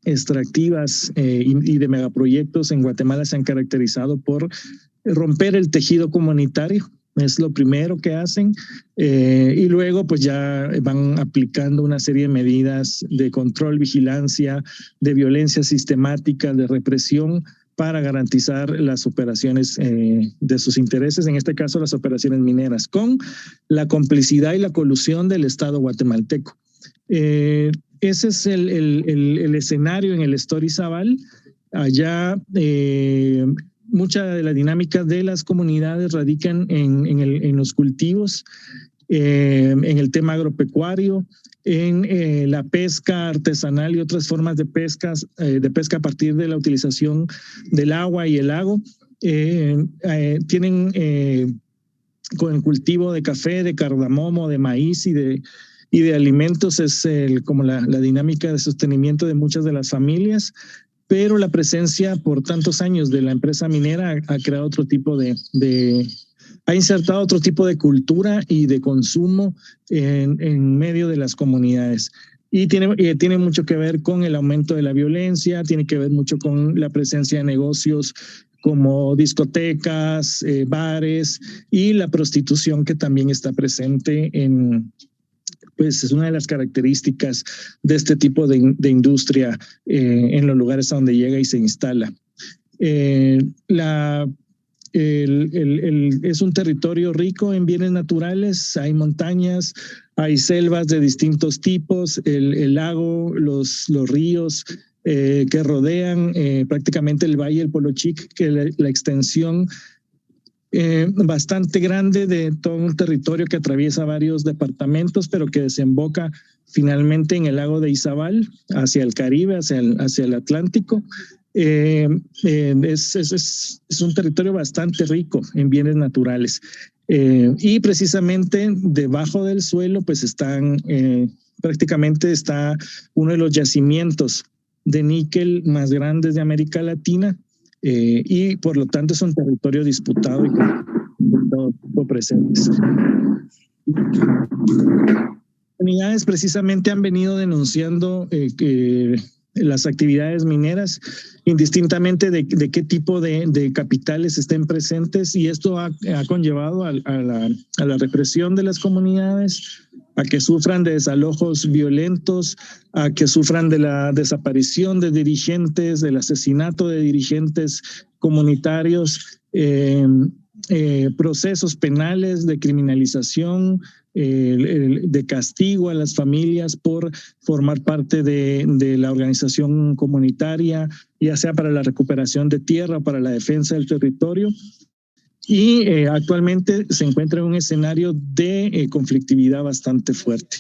extractivas y de megaproyectos en Guatemala se han caracterizado por romper el tejido comunitario. Es lo primero que hacen, y luego pues ya van aplicando una serie de medidas de control, vigilancia, de violencia sistemática, de represión para garantizar las operaciones de sus intereses, en este caso las operaciones mineras, con la complicidad y la colusión del Estado guatemalteco. Ese es el escenario en el Estor Izabal. Allá mucha de la dinámica de las comunidades radican en los cultivos, en el tema agropecuario, en la pesca artesanal y otras formas de pesca a partir de la utilización del agua y el lago. Tienen con el cultivo de café, de cardamomo, de maíz y de alimentos, es como la dinámica de sostenimiento de muchas de las familias. Pero la presencia por tantos años de la empresa minera ha creado otro tipo ha insertado otro tipo de cultura y de consumo en medio de las comunidades. Y tiene mucho que ver con el aumento de la violencia, tiene que ver mucho con la presencia de negocios como discotecas, bares y la prostitución, que también está presente pues es una de las características de este tipo de industria en los lugares a donde llega y se instala. Es un territorio rico en bienes naturales, hay montañas, hay selvas de distintos tipos, el lago, los ríos que rodean prácticamente el Valle del Polo Chic, que la extensión bastante grande de todo un territorio que atraviesa varios departamentos, pero que desemboca finalmente en el lago de Izabal, hacia el Caribe, hacia el Atlántico. Es un territorio bastante rico en bienes naturales. Y precisamente debajo del suelo pues prácticamente está uno de los yacimientos de níquel más grandes de América Latina, y por lo tanto es un territorio disputado y con todo presentes. Unidades precisamente han venido denunciando que las actividades mineras, indistintamente de qué tipo de capitales estén presentes, y esto ha conllevado a la represión de las comunidades, a que sufran de desalojos violentos, a que sufran de la desaparición de dirigentes, del asesinato de dirigentes comunitarios, procesos penales de criminalización, de castigo a las familias por formar parte de la organización comunitaria, ya sea para la recuperación de tierra o para la defensa del territorio. Y actualmente se encuentra en un escenario de conflictividad bastante fuerte.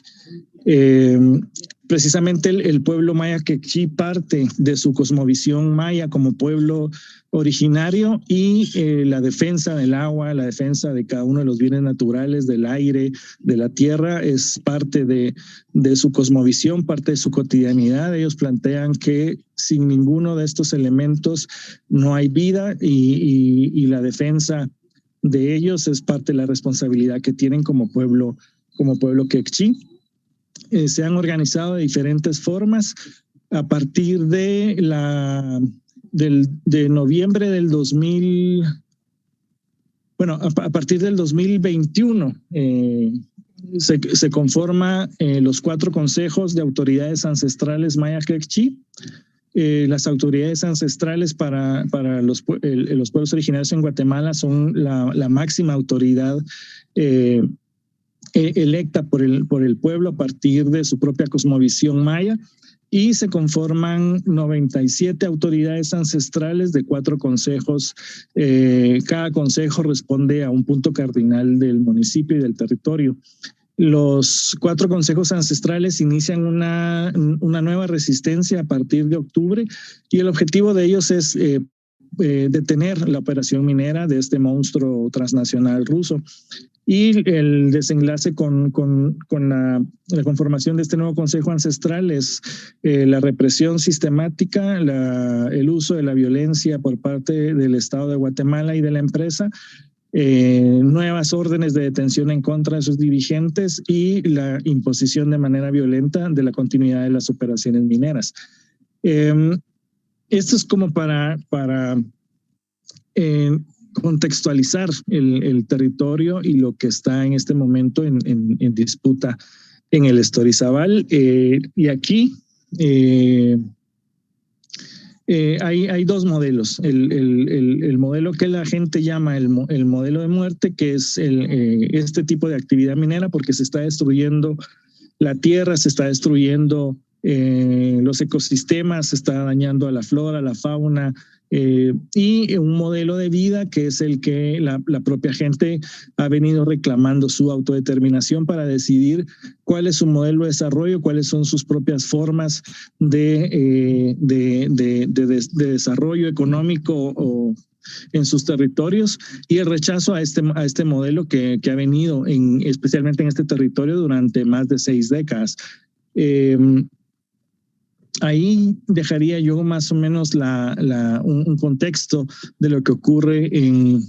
Precisamente el pueblo maya quechí parte de su cosmovisión maya como pueblo originario, y la defensa del agua, la defensa de cada uno de los bienes naturales, del aire, de la tierra, es parte de su cosmovisión, parte de su cotidianidad. Ellos plantean que sin ninguno de estos elementos no hay vida, y la defensa de ellos es parte de la responsabilidad que tienen como pueblo quechí. Se han organizado de diferentes formas a partir de noviembre del 2000. Bueno, a partir del 2021 se conforma los 4 consejos de autoridades ancestrales maya quechí. Las autoridades ancestrales para los pueblos originarios en Guatemala son la máxima autoridad electa por el pueblo a partir de su propia cosmovisión maya, y se conforman 97 autoridades ancestrales de 4 consejos. Cada consejo responde a un punto cardinal del municipio y del territorio. Los 4 consejos ancestrales inician una nueva resistencia a partir de octubre, y el objetivo de ellos es detener la operación minera de este monstruo transnacional ruso. Y el desenlace con la conformación de este nuevo Consejo Ancestral es la represión sistemática, el uso de la violencia por parte del Estado de Guatemala y de la empresa, nuevas órdenes de detención en contra de sus dirigentes y la imposición de manera violenta de la continuidad de las operaciones mineras. Esto es como para contextualizar el territorio y lo que está en este momento en disputa en el Estorizabal. Y aquí hay dos modelos. El modelo que la gente llama el modelo de muerte, que es este tipo de actividad minera, porque se está destruyendo la tierra, se está destruyendo los ecosistemas, se está dañando a la flora, a la fauna, y un modelo de vida que es el que la propia gente ha venido reclamando su autodeterminación para decidir cuál es su modelo de desarrollo, cuáles son sus propias formas de desarrollo económico en sus territorios, y el rechazo a este modelo que ha venido especialmente en este territorio durante más de 6 décadas. Ahí dejaría yo más o menos un contexto de lo que ocurre en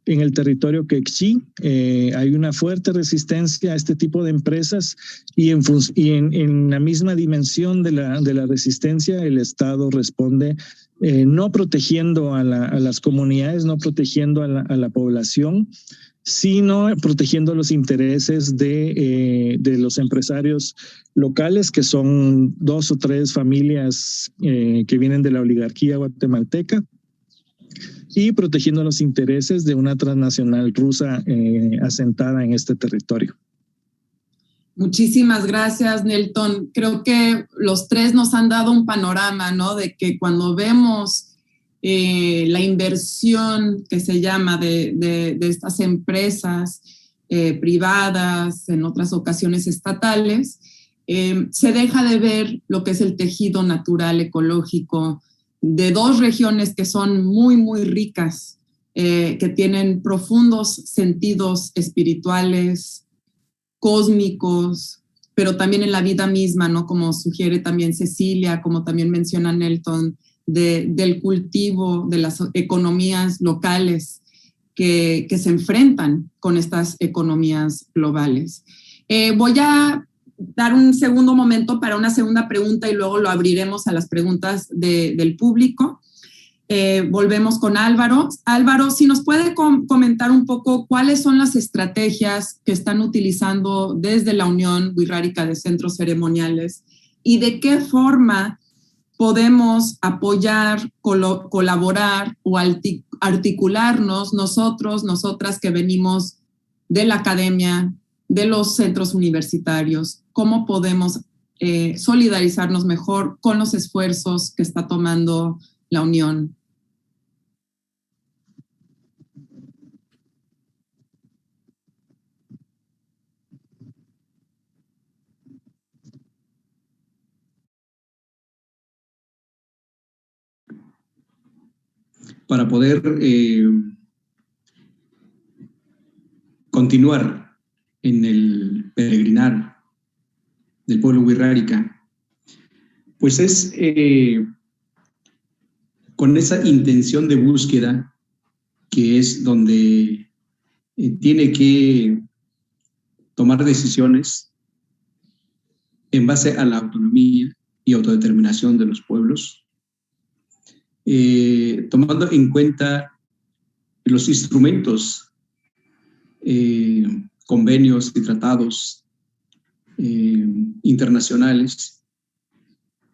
el territorio quechí. Hay una fuerte resistencia a este tipo de empresas y en la misma dimensión de la resistencia, el Estado responde no protegiendo a las comunidades, no protegiendo a la población, sino protegiendo los intereses de los empresarios locales, que son 2 o 3 familias que vienen de la oligarquía guatemalteca, y protegiendo los intereses de una transnacional rusa asentada en este territorio. Muchísimas gracias, Nelton. Creo que los 3 nos han dado un panorama, ¿no? De que cuando vemos la inversión que se llama de estas empresas privadas, en otras ocasiones estatales, se deja de ver lo que es el tejido natural ecológico de 2 regiones que son muy, muy ricas, que tienen profundos sentidos espirituales, cósmicos, pero también en la vida misma, ¿no? Como sugiere también Cecilia, como también menciona Nelton, del cultivo de las economías locales que se enfrentan con estas economías globales. Voy a dar un segundo momento para una segunda pregunta y luego lo abriremos a las preguntas del público. Volvemos con Álvaro. Álvaro, si nos puede comentar un poco cuáles son las estrategias que están utilizando desde la Unión Wixárika de Centros Ceremoniales y de qué forma podemos apoyar, colaborar o articularnos nosotras que venimos de la academia, de los centros universitarios, cómo podemos solidarizarnos mejor con los esfuerzos que está tomando la Unión. Para poder continuar en el peregrinar del pueblo wixárika, pues es con esa intención de búsqueda que es donde tiene que tomar decisiones en base a la autonomía y autodeterminación de los pueblos, tomando en cuenta los instrumentos, convenios y tratados internacionales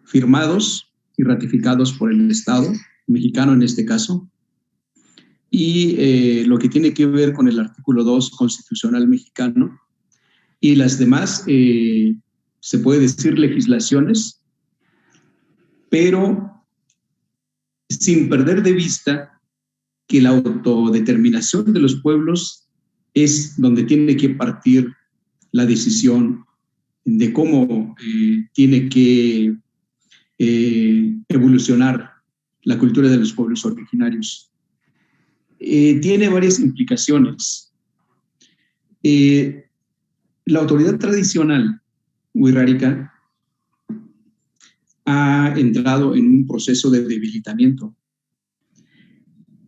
firmados y ratificados por el Estado mexicano en este caso, y lo que tiene que ver con el artículo 2 constitucional mexicano y las demás, se puede decir legislaciones, pero sin perder de vista que la autodeterminación de los pueblos es donde tiene que partir la decisión de cómo tiene que evolucionar la cultura de los pueblos originarios. Tiene varias implicaciones. La autoridad tradicional wixárika ha entrado en un proceso de debilitamiento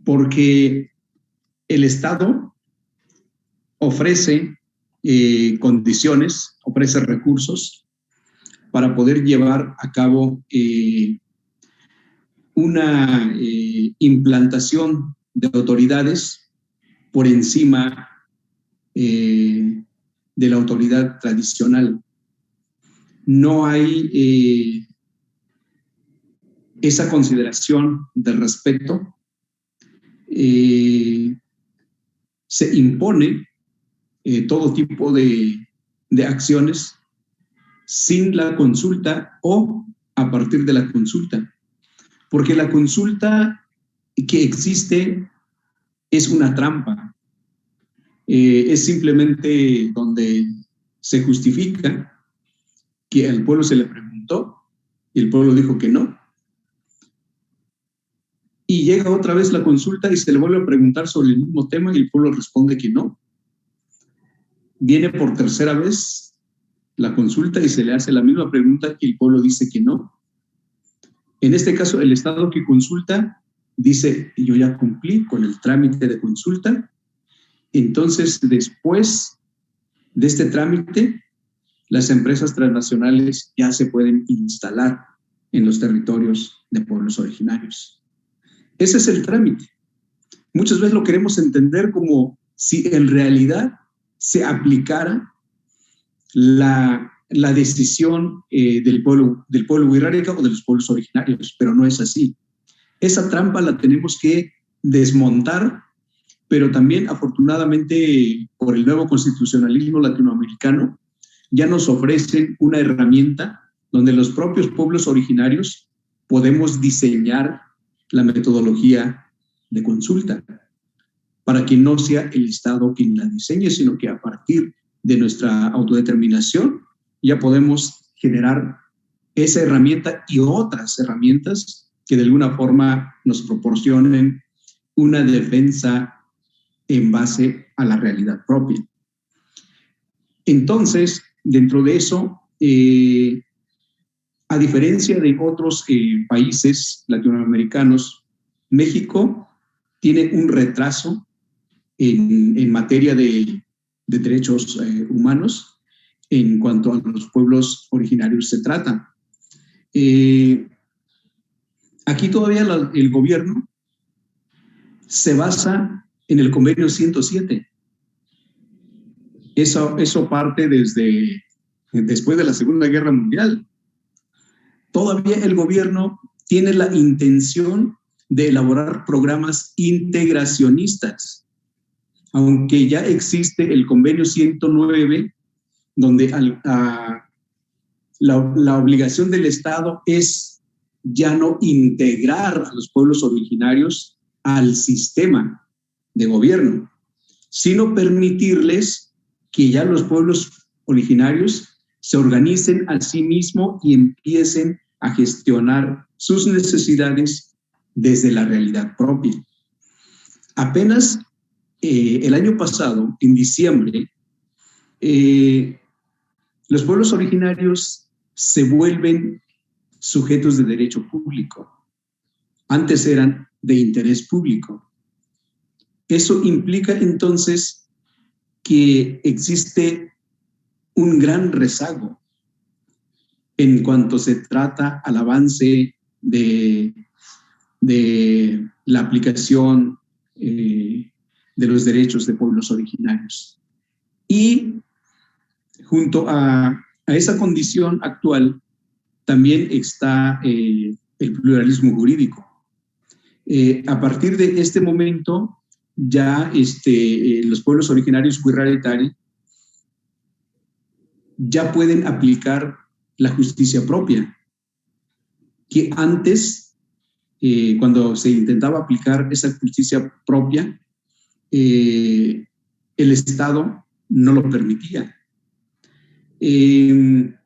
porque el Estado ofrece condiciones, ofrece recursos para poder llevar a cabo una implantación de autoridades por encima de la autoridad tradicional. No hay esa consideración del respeto. Se impone todo tipo de acciones sin la consulta o a partir de la consulta, porque la consulta que existe es una trampa. Es simplemente donde se justifica que al pueblo se le preguntó y el pueblo dijo que no. Y llega otra vez la consulta y se le vuelve a preguntar sobre el mismo tema y el pueblo responde que no. Viene por tercera vez la consulta y se le hace la misma pregunta y el pueblo dice que no. En este caso, el Estado que consulta dice, yo ya cumplí con el trámite de consulta. Entonces, después de este trámite, las empresas transnacionales ya se pueden instalar en los territorios de pueblos originarios. Ese es el trámite. Muchas veces lo queremos entender como si en realidad se aplicara la decisión del pueblo wixárika o de los pueblos originarios, pero no es así. Esa trampa la tenemos que desmontar, pero también afortunadamente por el nuevo constitucionalismo latinoamericano ya nos ofrecen una herramienta donde los propios pueblos originarios podemos diseñar la metodología de consulta para que no sea el Estado quien la diseñe, sino que a partir de nuestra autodeterminación ya podemos generar esa herramienta y otras herramientas que de alguna forma nos proporcionen una defensa en base a la realidad propia. Entonces, dentro de eso, a diferencia de otros países latinoamericanos, México tiene un retraso en materia de derechos humanos en cuanto a los pueblos originarios se trata. Aquí todavía el gobierno se basa en el convenio 107. Eso parte después de la Segunda Guerra Mundial. Todavía el gobierno tiene la intención de elaborar programas integracionistas, aunque ya existe el convenio 109, donde la obligación del Estado es ya no integrar a los pueblos originarios al sistema de gobierno, sino permitirles que ya los pueblos originarios se organicen a sí mismos y empiecen a gestionar sus necesidades desde la realidad propia. Apenas el año pasado, en diciembre, los pueblos originarios se vuelven sujetos de derecho público. Antes eran de interés público. Eso implica entonces que existe un gran rezago en cuanto se trata al avance de la aplicación de los derechos de pueblos originarios. Y junto a esa condición actual también está el pluralismo jurídico. A partir de este momento ya los pueblos originarios wixárika ya pueden aplicar la justicia propia, que antes, cuando se intentaba aplicar esa justicia propia, el Estado no lo permitía. El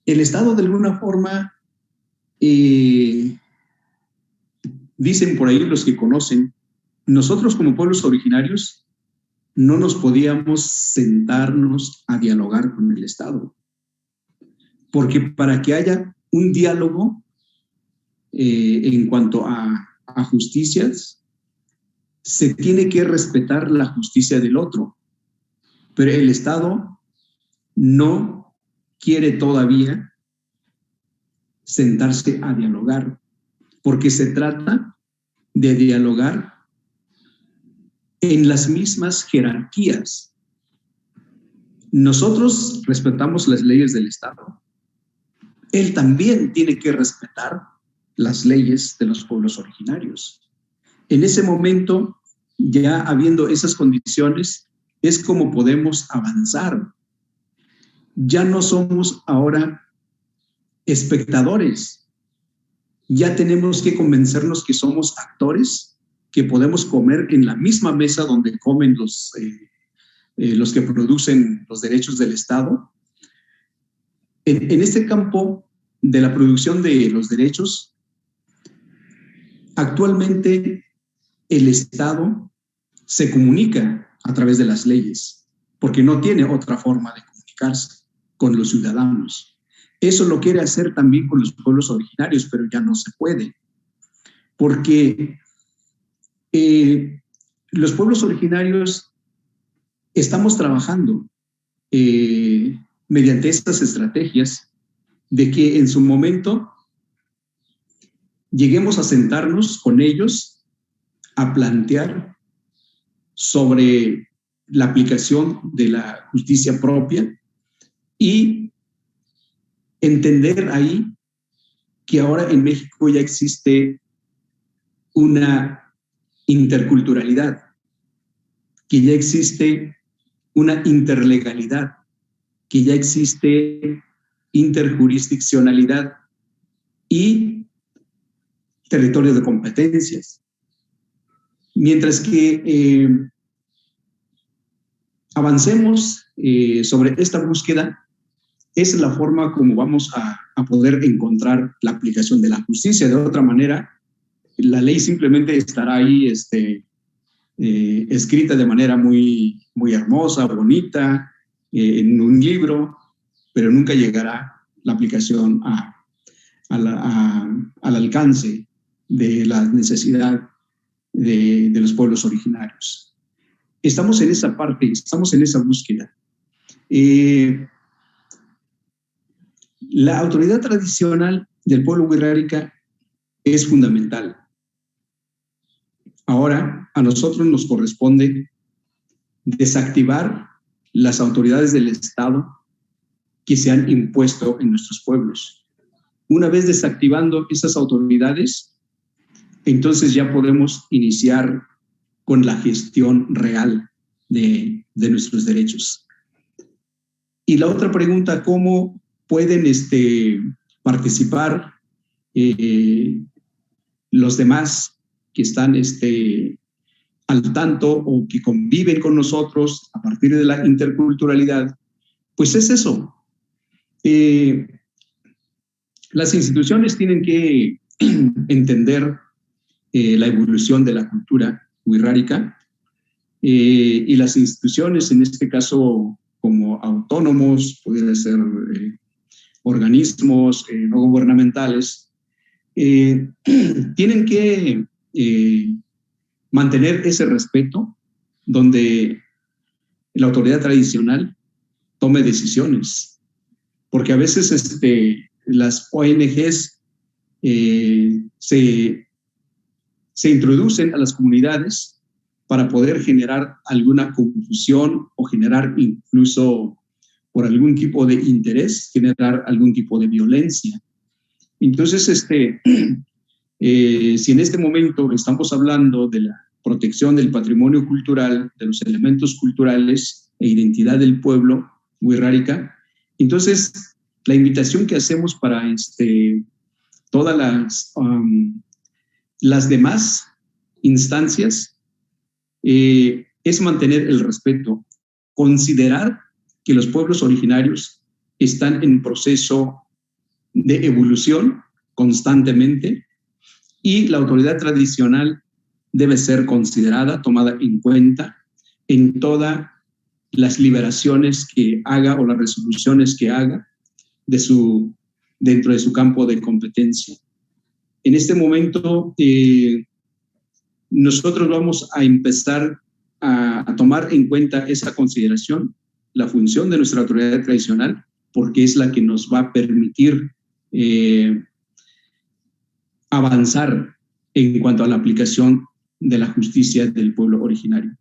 Estado, de alguna forma, dicen por ahí los que conocen, nosotros como pueblos originarios no nos podíamos sentarnos a dialogar con el Estado, porque para que haya un diálogo en cuanto a justicias, se tiene que respetar la justicia del otro, pero el Estado no quiere todavía sentarse a dialogar, porque se trata de dialogar en las mismas jerarquías. Nosotros respetamos las leyes del Estado. Él también tiene que respetar las leyes de los pueblos originarios. En ese momento, ya habiendo esas condiciones, es como podemos avanzar. Ya no somos ahora espectadores. Ya tenemos que convencernos que somos actores, que podemos comer en la misma mesa donde comen los que producen los derechos del Estado. En este campo de la producción de los derechos, actualmente el Estado se comunica a través de las leyes, porque no tiene otra forma de comunicarse con los ciudadanos. Eso lo quiere hacer también con los pueblos originarios, pero ya no se puede, porque los pueblos originarios estamos trabajando mediante estas estrategias de que en su momento lleguemos a sentarnos con ellos a plantear sobre la aplicación de la justicia propia y entender ahí que ahora en México ya existe una interculturalidad, que ya existe una interlegalidad, que ya existe interjurisdiccionalidad y territorio de competencias. Mientras que avancemos sobre esta búsqueda, es la forma como vamos a poder encontrar la aplicación de la justicia. De otra manera, la ley simplemente estará ahí escrita de manera muy, muy hermosa, bonita, en un libro, pero nunca llegará la aplicación al alcance de la necesidad de los pueblos originarios. Estamos en esa parte, estamos en esa búsqueda. La autoridad tradicional del pueblo wixárika es fundamental. Ahora, a nosotros nos corresponde desactivar las autoridades del Estado que se han impuesto en nuestros pueblos. Una vez desactivando esas autoridades, entonces ya podemos iniciar con la gestión real de nuestros derechos. Y la otra pregunta, ¿cómo pueden participar los demás que están al tanto o que conviven con nosotros a partir de la interculturalidad? Pues es eso. Las instituciones tienen que entender la evolución de la cultura wixárika y las instituciones, en este caso como autónomos, pueden ser organismos no gubernamentales, tienen que mantener ese respeto donde la autoridad tradicional tome decisiones, porque a veces las ONGs se introducen a las comunidades para poder generar alguna confusión o generar incluso por algún tipo de interés, generar algún tipo de violencia. Entonces, si en este momento estamos hablando de la protección del patrimonio cultural, de los elementos culturales e identidad del pueblo wixárika, entonces la invitación que hacemos para todas las demás instancias es mantener el respeto, considerar que los pueblos originarios están en proceso de evolución constantemente, y la autoridad tradicional debe ser considerada, tomada en cuenta en todas las liberaciones que haga o las resoluciones que haga dentro de su campo de competencia. En este momento, nosotros vamos a empezar a tomar en cuenta esa consideración, la función de nuestra autoridad tradicional, porque es la que nos va a permitir avanzar en cuanto a la aplicación de la justicia del pueblo originario.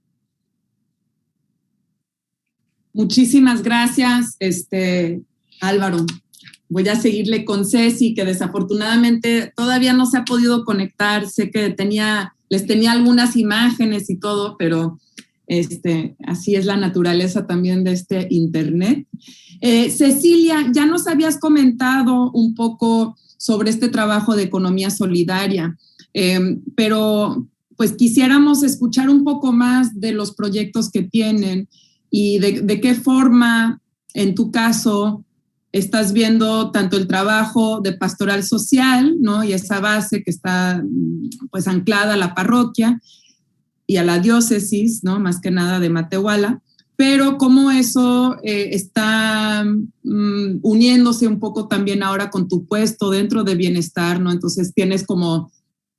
Muchísimas gracias, Álvaro. Voy a seguirle con Ceci, que desafortunadamente todavía no se ha podido conectar. Sé que les tenía algunas imágenes y todo, pero así es la naturaleza también de este internet. Cecilia, ya nos habías comentado un poco sobre este trabajo de economía solidaria, pero pues quisiéramos escuchar un poco más de los proyectos que tienen y de qué forma, en tu caso, estás viendo tanto el trabajo de pastoral social, ¿no? Y esa base que está pues anclada a la parroquia y a la diócesis, ¿no? Más que nada de Matehuala, pero cómo eso está uniéndose un poco también ahora con tu puesto dentro de bienestar, ¿no? Entonces tienes como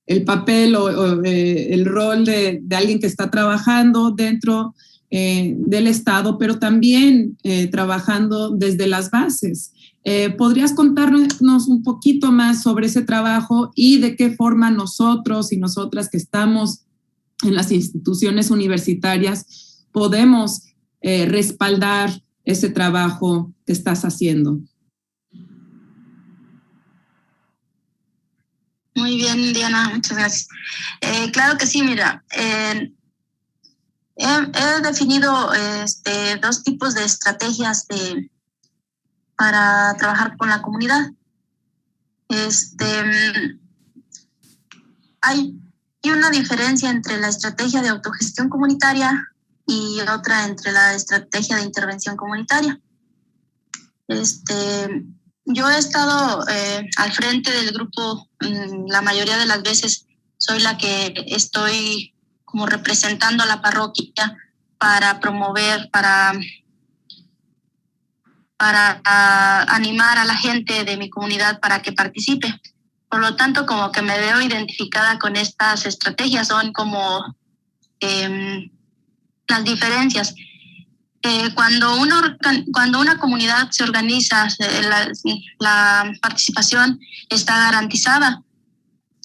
el papel o el rol de alguien que está trabajando dentro del Estado, pero también trabajando desde las bases. ¿Podrías contarnos un poquito más sobre ese trabajo y de qué forma nosotros y nosotras que estamos en las instituciones universitarias podemos respaldar ese trabajo que estás haciendo? Muy bien, Diana, muchas gracias. Claro que sí, mira, he definido dos tipos de estrategias para trabajar con la comunidad. Hay una diferencia entre la estrategia de autogestión comunitaria y otra entre la estrategia de intervención comunitaria. Yo he estado al frente del grupo, la mayoría de las veces soy la que estoy como representando a la parroquia para promover, para animar a la gente de mi comunidad para que participe. Por lo tanto, como que me veo identificada con estas estrategias, son como las diferencias. Cuando una comunidad se organiza, la participación está garantizada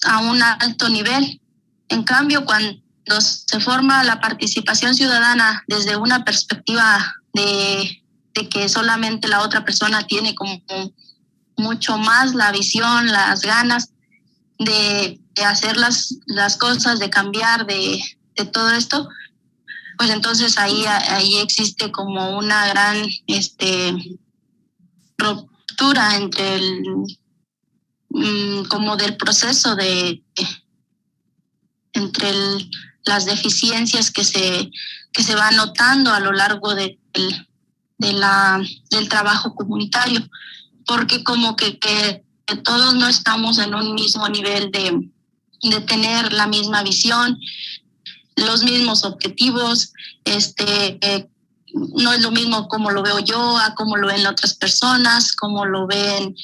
a un alto nivel. En cambio, cuando se forma la participación ciudadana desde una perspectiva de que solamente la otra persona tiene como mucho más la visión, las ganas de hacer las cosas, de cambiar, de todo esto, pues entonces ahí existe como una gran ruptura entre como del proceso entre las deficiencias que se van notando a lo largo del trabajo comunitario, porque como que todos no estamos en un mismo nivel de tener la misma visión, los mismos objetivos. No es lo mismo como lo veo yo a como lo ven otras personas, como lo ven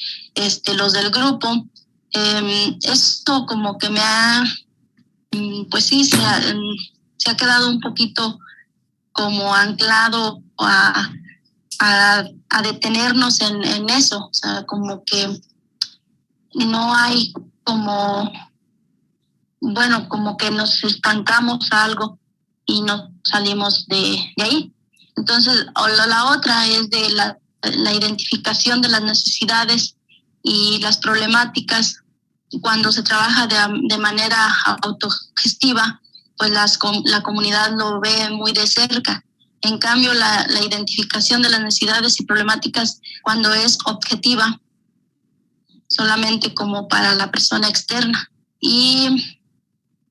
los del grupo. Esto como que me ha, pues sí, se ha quedado un poquito como anclado a detenernos en eso. O sea, como que no hay como, bueno, como que nos estancamos a algo y no salimos de ahí. Entonces, la otra es de la identificación de las necesidades y las problemáticas. Cuando se trabaja de manera autogestiva, pues la comunidad lo ve muy de cerca. En cambio, la identificación de las necesidades y problemáticas, cuando es objetiva, solamente como para la persona externa. Y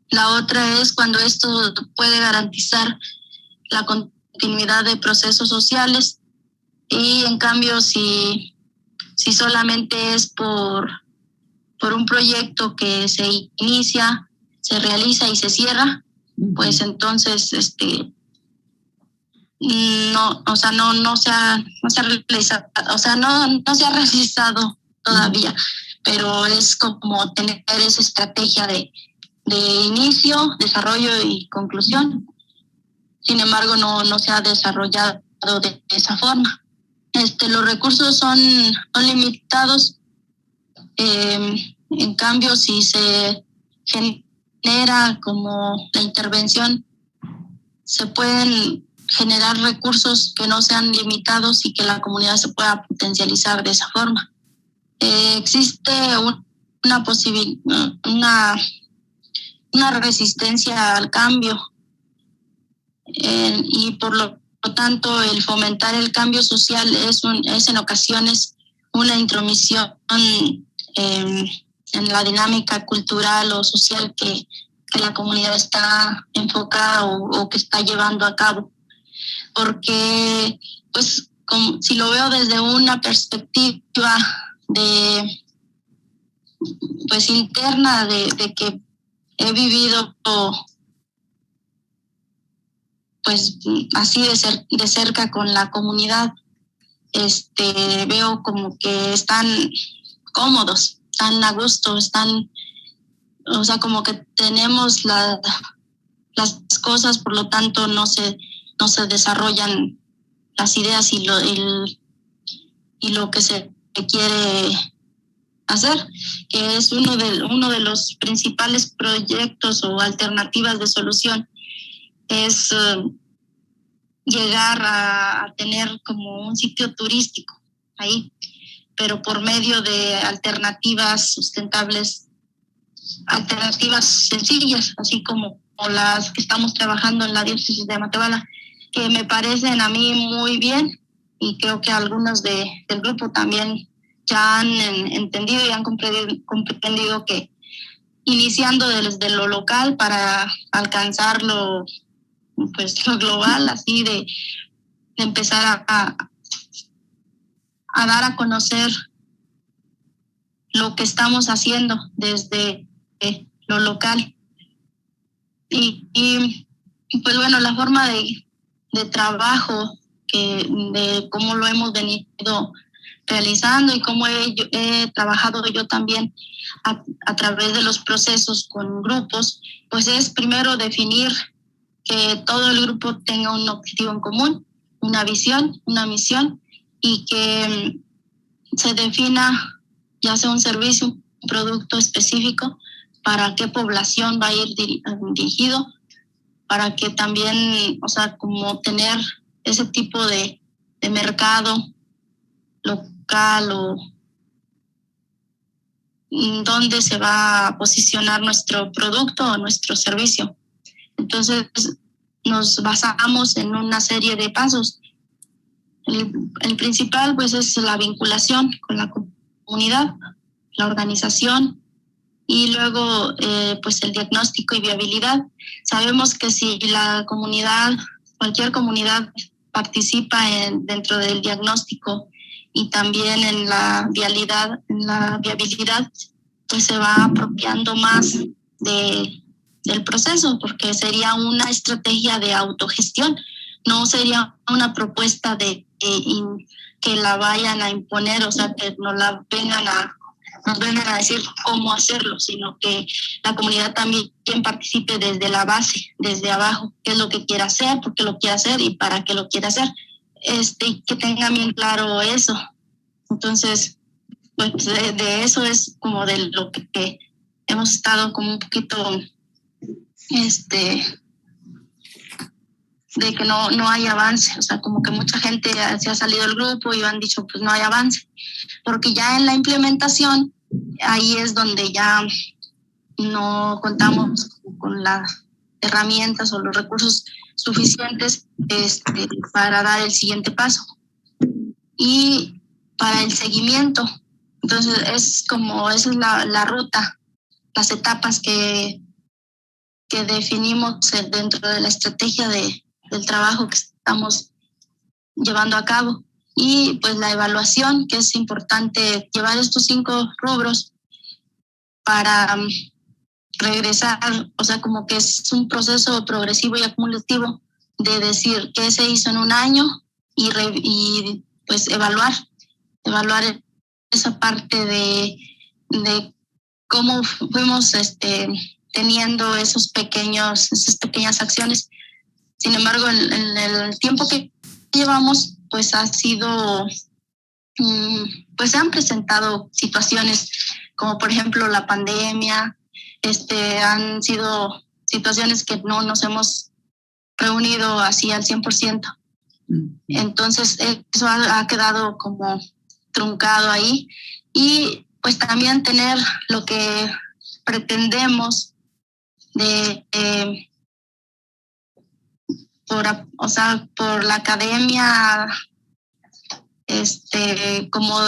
la otra es cuando esto puede garantizar la continuidad de procesos sociales, y en cambio si solamente es por por un proyecto que se inicia, se realiza y se cierra, pues entonces no se ha realizado, no se ha realizado todavía, pero es como tener esa estrategia de inicio, desarrollo y conclusión. Sin embargo, no se ha desarrollado de esa forma. Los recursos son limitados. En cambio, si se genera como la intervención, se pueden generar recursos que no sean limitados y que la comunidad se pueda potencializar de esa forma. Existe una resistencia al cambio y por lo tanto el fomentar el cambio social es en ocasiones una intromisión en la dinámica cultural o social que la comunidad está enfocada o que está llevando a cabo. Porque, pues, si lo veo desde una perspectiva pues interna de que he vivido pues así de cerca con la comunidad, veo como que están cómodos, están a gusto, o sea, como que tenemos las cosas, por lo tanto no se desarrollan las ideas y lo que se quiere hacer, que es uno de los principales proyectos o alternativas de solución, es llegar a tener como un sitio turístico ahí, pero por medio de alternativas sustentables, alternativas sencillas, así como las que estamos trabajando en la diócesis de Matehuala, que me parecen a mí muy bien, y creo que algunos del grupo también ya han entendido y han comprendido que iniciando desde lo local para alcanzar lo global, así de empezar a dar a conocer lo que estamos haciendo desde lo local. Y pues bueno, la forma de trabajo, de cómo lo hemos venido realizando y cómo he trabajado yo también a través de los procesos con grupos, pues es primero definir que todo el grupo tenga un objetivo en común, una visión, una misión, y que se defina ya sea un servicio, un producto específico, para qué población va a ir dirigido, para que también, o sea, como tener ese tipo de mercado local o dónde se va a posicionar nuestro producto o nuestro servicio. Entonces, nos basamos en una serie de pasos. El principal, pues, es la vinculación con la comunidad, la organización, y luego, pues, el diagnóstico y viabilidad. Sabemos que si la comunidad, cualquier comunidad, participa dentro del diagnóstico y también en la viabilidad, pues se va apropiando más del proceso, porque sería una estrategia de autogestión, no sería una propuesta de que la vayan a imponer, o sea, que nos vengan a decir cómo hacerlo, sino que la comunidad también participe desde la base, desde abajo, qué es lo que quiere hacer, por qué lo quiere hacer y para qué lo quiere hacer, que tenga bien claro eso. Entonces, pues de eso es como de lo que hemos estado como un poquito de que no hay avance, o sea, como que mucha gente se ha salido del grupo y han dicho pues no hay avance, porque ya en la implementación ahí es donde ya no contamos con las herramientas o los recursos suficientes para dar el siguiente paso y para el seguimiento. Entonces esa es la ruta, las etapas que definimos dentro de la estrategia del trabajo que estamos llevando a cabo. Y pues la evaluación, que es importante llevar estos 5 rubros para regresar, o sea, como que es un proceso progresivo y acumulativo de decir qué se hizo en un año y pues evaluar esa parte de cómo fuimos teniendo esas pequeñas acciones. Sin embargo, en el tiempo que llevamos, pues ha sido, pues se han presentado situaciones como por ejemplo la pandemia, han sido situaciones que no nos hemos reunido así al 100%. Entonces, eso ha quedado como truncado ahí. Y pues también tener lo que pretendemos por la academia, como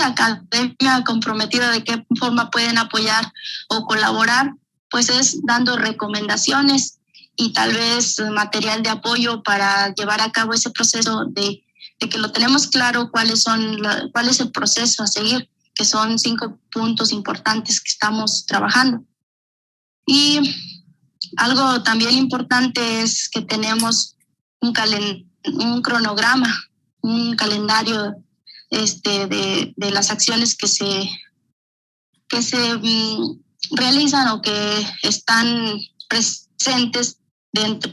academia comprometida de qué forma pueden apoyar o colaborar, pues es dando recomendaciones y tal vez material de apoyo para llevar a cabo ese proceso de que lo tenemos claro cuál es el proceso a seguir, que son 5 puntos importantes que estamos trabajando. Y algo también importante es que tenemos un cronograma, un calendario de las acciones que se realizan o que están presentes dentro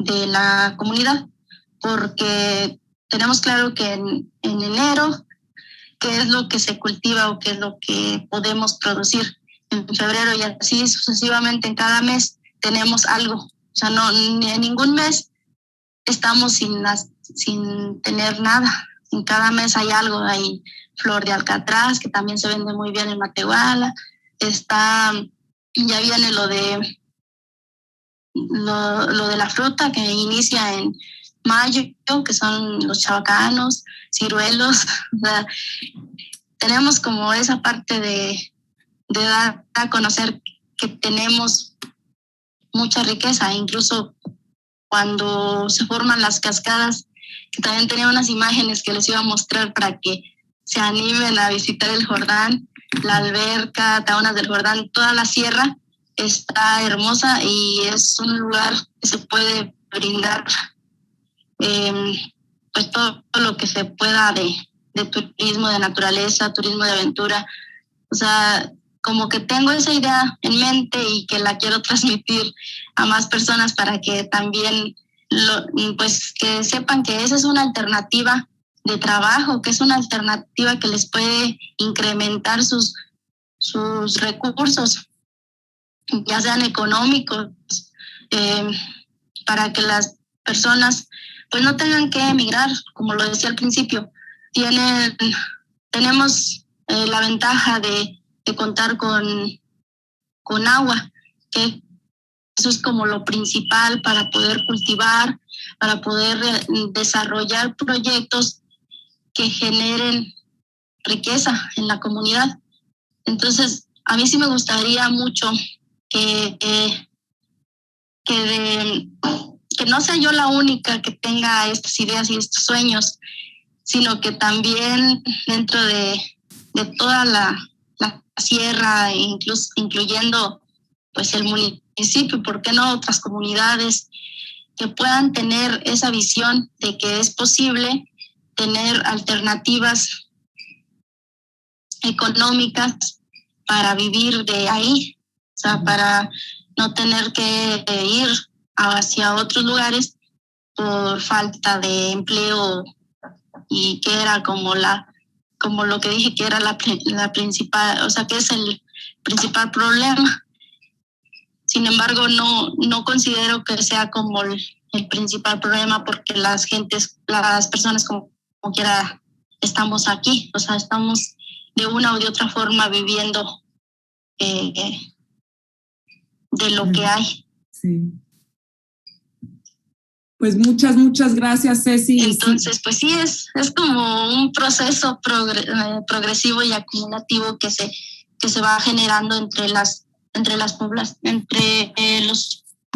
de la comunidad, porque tenemos claro que en enero qué es lo que se cultiva o qué es lo que podemos producir. En febrero y así sucesivamente en cada mes tenemos algo. O sea, ni en ningún mes estamos sin tener nada. En cada mes hay algo. Hay flor de alcatraz, que también se vende muy bien en Matehuala. Ya viene lo de la fruta, que inicia en mayo, que son los chabacanos, ciruelos. O sea, tenemos como esa parte de dar a conocer que tenemos mucha riqueza. Incluso cuando se forman las cascadas, que también tenía unas imágenes que les iba a mostrar para que se animen a visitar el Jordán, la alberca, Tahonas del Jordán, toda la sierra está hermosa y es un lugar que se puede brindar pues todo lo que se pueda de turismo de naturaleza, turismo de aventura. O sea, como que tengo esa idea en mente y que la quiero transmitir a más personas para que también pues que sepan que esa es una alternativa de trabajo, que es una alternativa que les puede incrementar sus recursos, ya sean económicos, para que las personas pues no tengan que emigrar, como lo decía al principio. Tenemos la ventaja de contar con agua, que eso es como lo principal para poder cultivar, para poder desarrollar proyectos que generen riqueza en la comunidad. Entonces, a mí sí me gustaría mucho que no sea yo la única que tenga estas ideas y estos sueños, sino que también dentro de toda la sierra, incluyendo pues el municipio, ¿por qué no otras comunidades que puedan tener esa visión de que es posible tener alternativas económicas para vivir de ahí? O sea, para no tener que ir hacia otros lugares por falta de empleo, y que era como lo que dije, que era la principal, o sea, que es el principal problema. Sin embargo, no considero que sea como el principal problema, porque las personas como quiera estamos aquí, o sea, estamos de una o de otra forma viviendo de lo que hay. Sí. Pues muchas gracias, Ceci. Entonces, pues sí, es como un proceso progresivo y acumulativo que se va generando entre los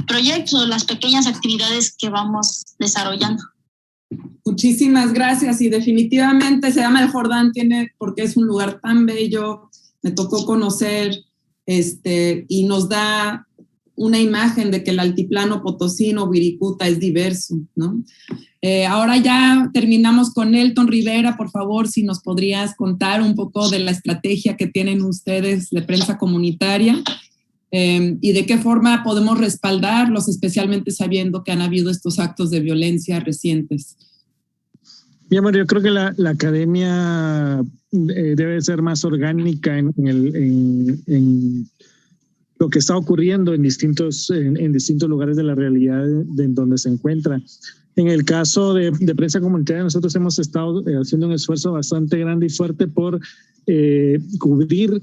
proyectos, las pequeñas actividades que vamos desarrollando. Muchísimas gracias, y definitivamente se llama el Jordán porque es un lugar tan bello, me tocó conocer, y nos da una imagen de que el altiplano potosino, Wirikuta, es diverso, ¿no? Ahora ya terminamos con Elton Rivera. Por favor, si nos podrías contar un poco de la estrategia que tienen ustedes de prensa comunitaria y de qué forma podemos respaldarlos, especialmente sabiendo que han habido estos actos de violencia recientes. Bien, bueno, yo creo que la academia debe ser más orgánica en lo que está ocurriendo en distintos lugares de la realidad en donde se encuentra. En el caso de prensa comunitaria, nosotros hemos estado haciendo un esfuerzo bastante grande y fuerte por cubrir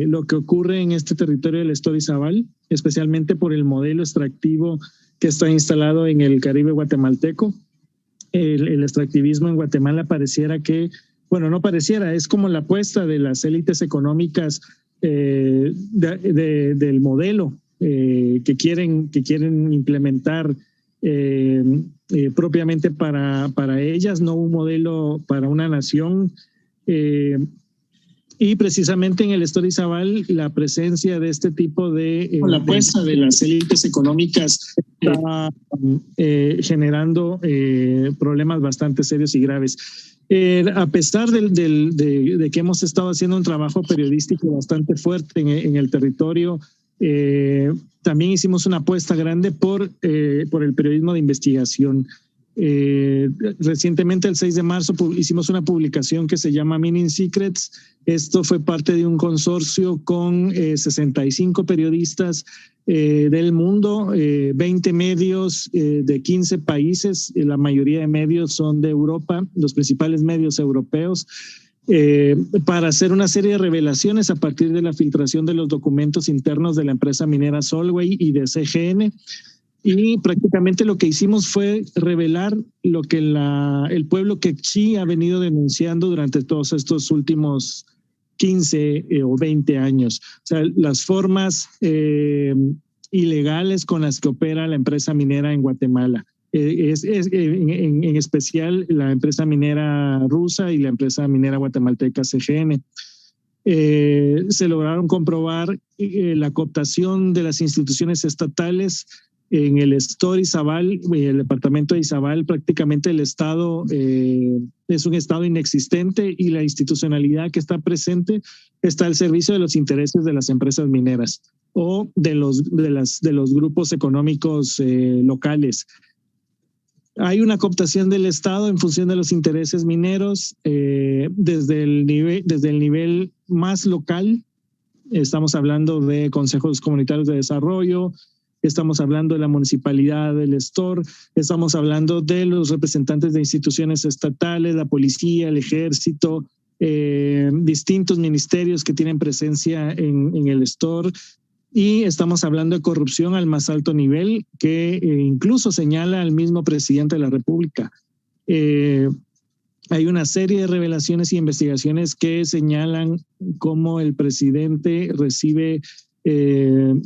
lo que ocurre en este territorio del Estado Izabal, especialmente por el modelo extractivo que está instalado en el Caribe guatemalteco. El extractivismo en Guatemala pareciera que, bueno, no pareciera, es como la apuesta de las élites económicas del modelo que quieren implementar propiamente para ellas, no un modelo para una nación. Y precisamente en el Estado Izabal la presencia de este tipo de la apuesta de las élites económicas está generando problemas bastante serios y graves. A pesar de que hemos estado haciendo un trabajo periodístico bastante fuerte en el territorio, también hicimos una apuesta grande por el periodismo de investigación. Recientemente, el 6 de marzo, hicimos una publicación que se llama Mining Secrets. Esto fue parte de un consorcio con 65 periodistas del mundo, 20 medios de 15 países. La mayoría de medios son de Europa, los principales medios europeos, para hacer una serie de revelaciones a partir de la filtración de los documentos internos de la empresa minera Solway y de CGN. Y prácticamente lo que hicimos fue revelar lo que el pueblo quechí ha venido denunciando durante todos estos últimos 15 o 20 años. O sea, las formas ilegales con las que opera la empresa minera en Guatemala. En especial la empresa minera rusa y la empresa minera guatemalteca CGN. Se lograron comprobar la cooptación de las instituciones estatales en el Estado Izabal, el departamento de Izabal. Prácticamente el Estado es un Estado inexistente y la institucionalidad que está presente está al servicio de los intereses de las empresas mineras o de los grupos económicos locales. Hay una cooptación del Estado en función de los intereses mineros desde el nivel más local. Estamos hablando de consejos comunitarios de desarrollo, estamos hablando de la municipalidad del STOR, estamos hablando de los representantes de instituciones estatales, la policía, el ejército, distintos ministerios que tienen presencia en el STOR, y estamos hablando de corrupción al más alto nivel que incluso señala al mismo presidente de la República. Hay una serie de revelaciones y investigaciones que señalan cómo el presidente recibe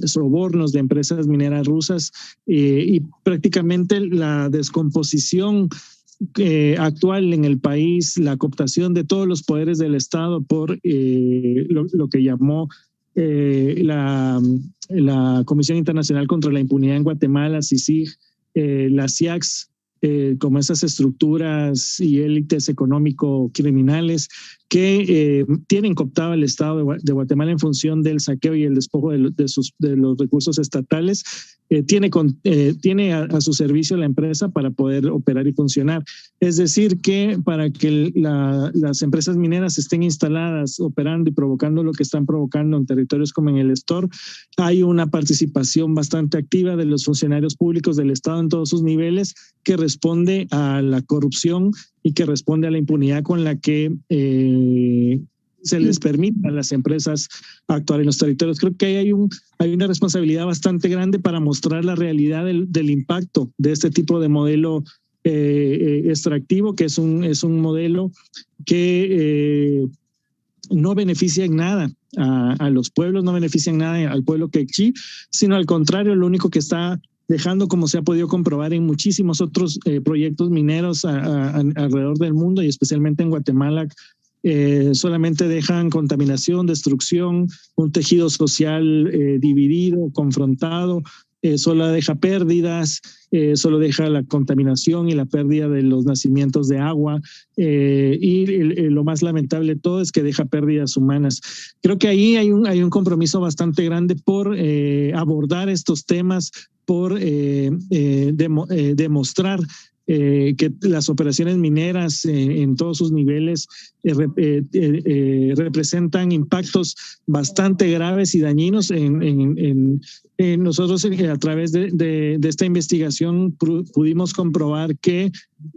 sobornos de empresas mineras rusas y prácticamente la descomposición actual en el país, la cooptación de todos los poderes del Estado por lo que llamó la Comisión Internacional contra la Impunidad en Guatemala, CICIG, las CIACs, como esas estructuras y élites económico-criminales que tienen cooptado el Estado de Guatemala en función del saqueo y el despojo de los recursos estatales, tiene a su servicio la empresa para poder operar y funcionar. Es decir, que para que las empresas mineras estén instaladas, operando y provocando lo que están provocando en territorios como en el STOR, hay una participación bastante activa de los funcionarios públicos del Estado en todos sus niveles, que responde a la corrupción y que responde a la impunidad con la que se les permite a las empresas actuar en los territorios. Creo que hay una responsabilidad bastante grande para mostrar la realidad del impacto de este tipo de modelo extractivo, que es un modelo que no beneficia en nada a los pueblos, no beneficia en nada al pueblo quechí, sino al contrario, lo único que está dejando, como se ha podido comprobar en muchísimos otros proyectos mineros alrededor del mundo y especialmente en Guatemala, solamente dejan contaminación, destrucción, un tejido social dividido, confrontado, solo deja pérdidas, solo deja la contaminación y la pérdida de los nacimientos de agua y lo más lamentable de todo es que deja pérdidas humanas. Creo que ahí hay un compromiso bastante grande por abordar estos temas, por demostrar que las operaciones mineras en todos sus niveles representan impactos bastante graves y dañinos. Nosotros a través de esta investigación pudimos comprobar que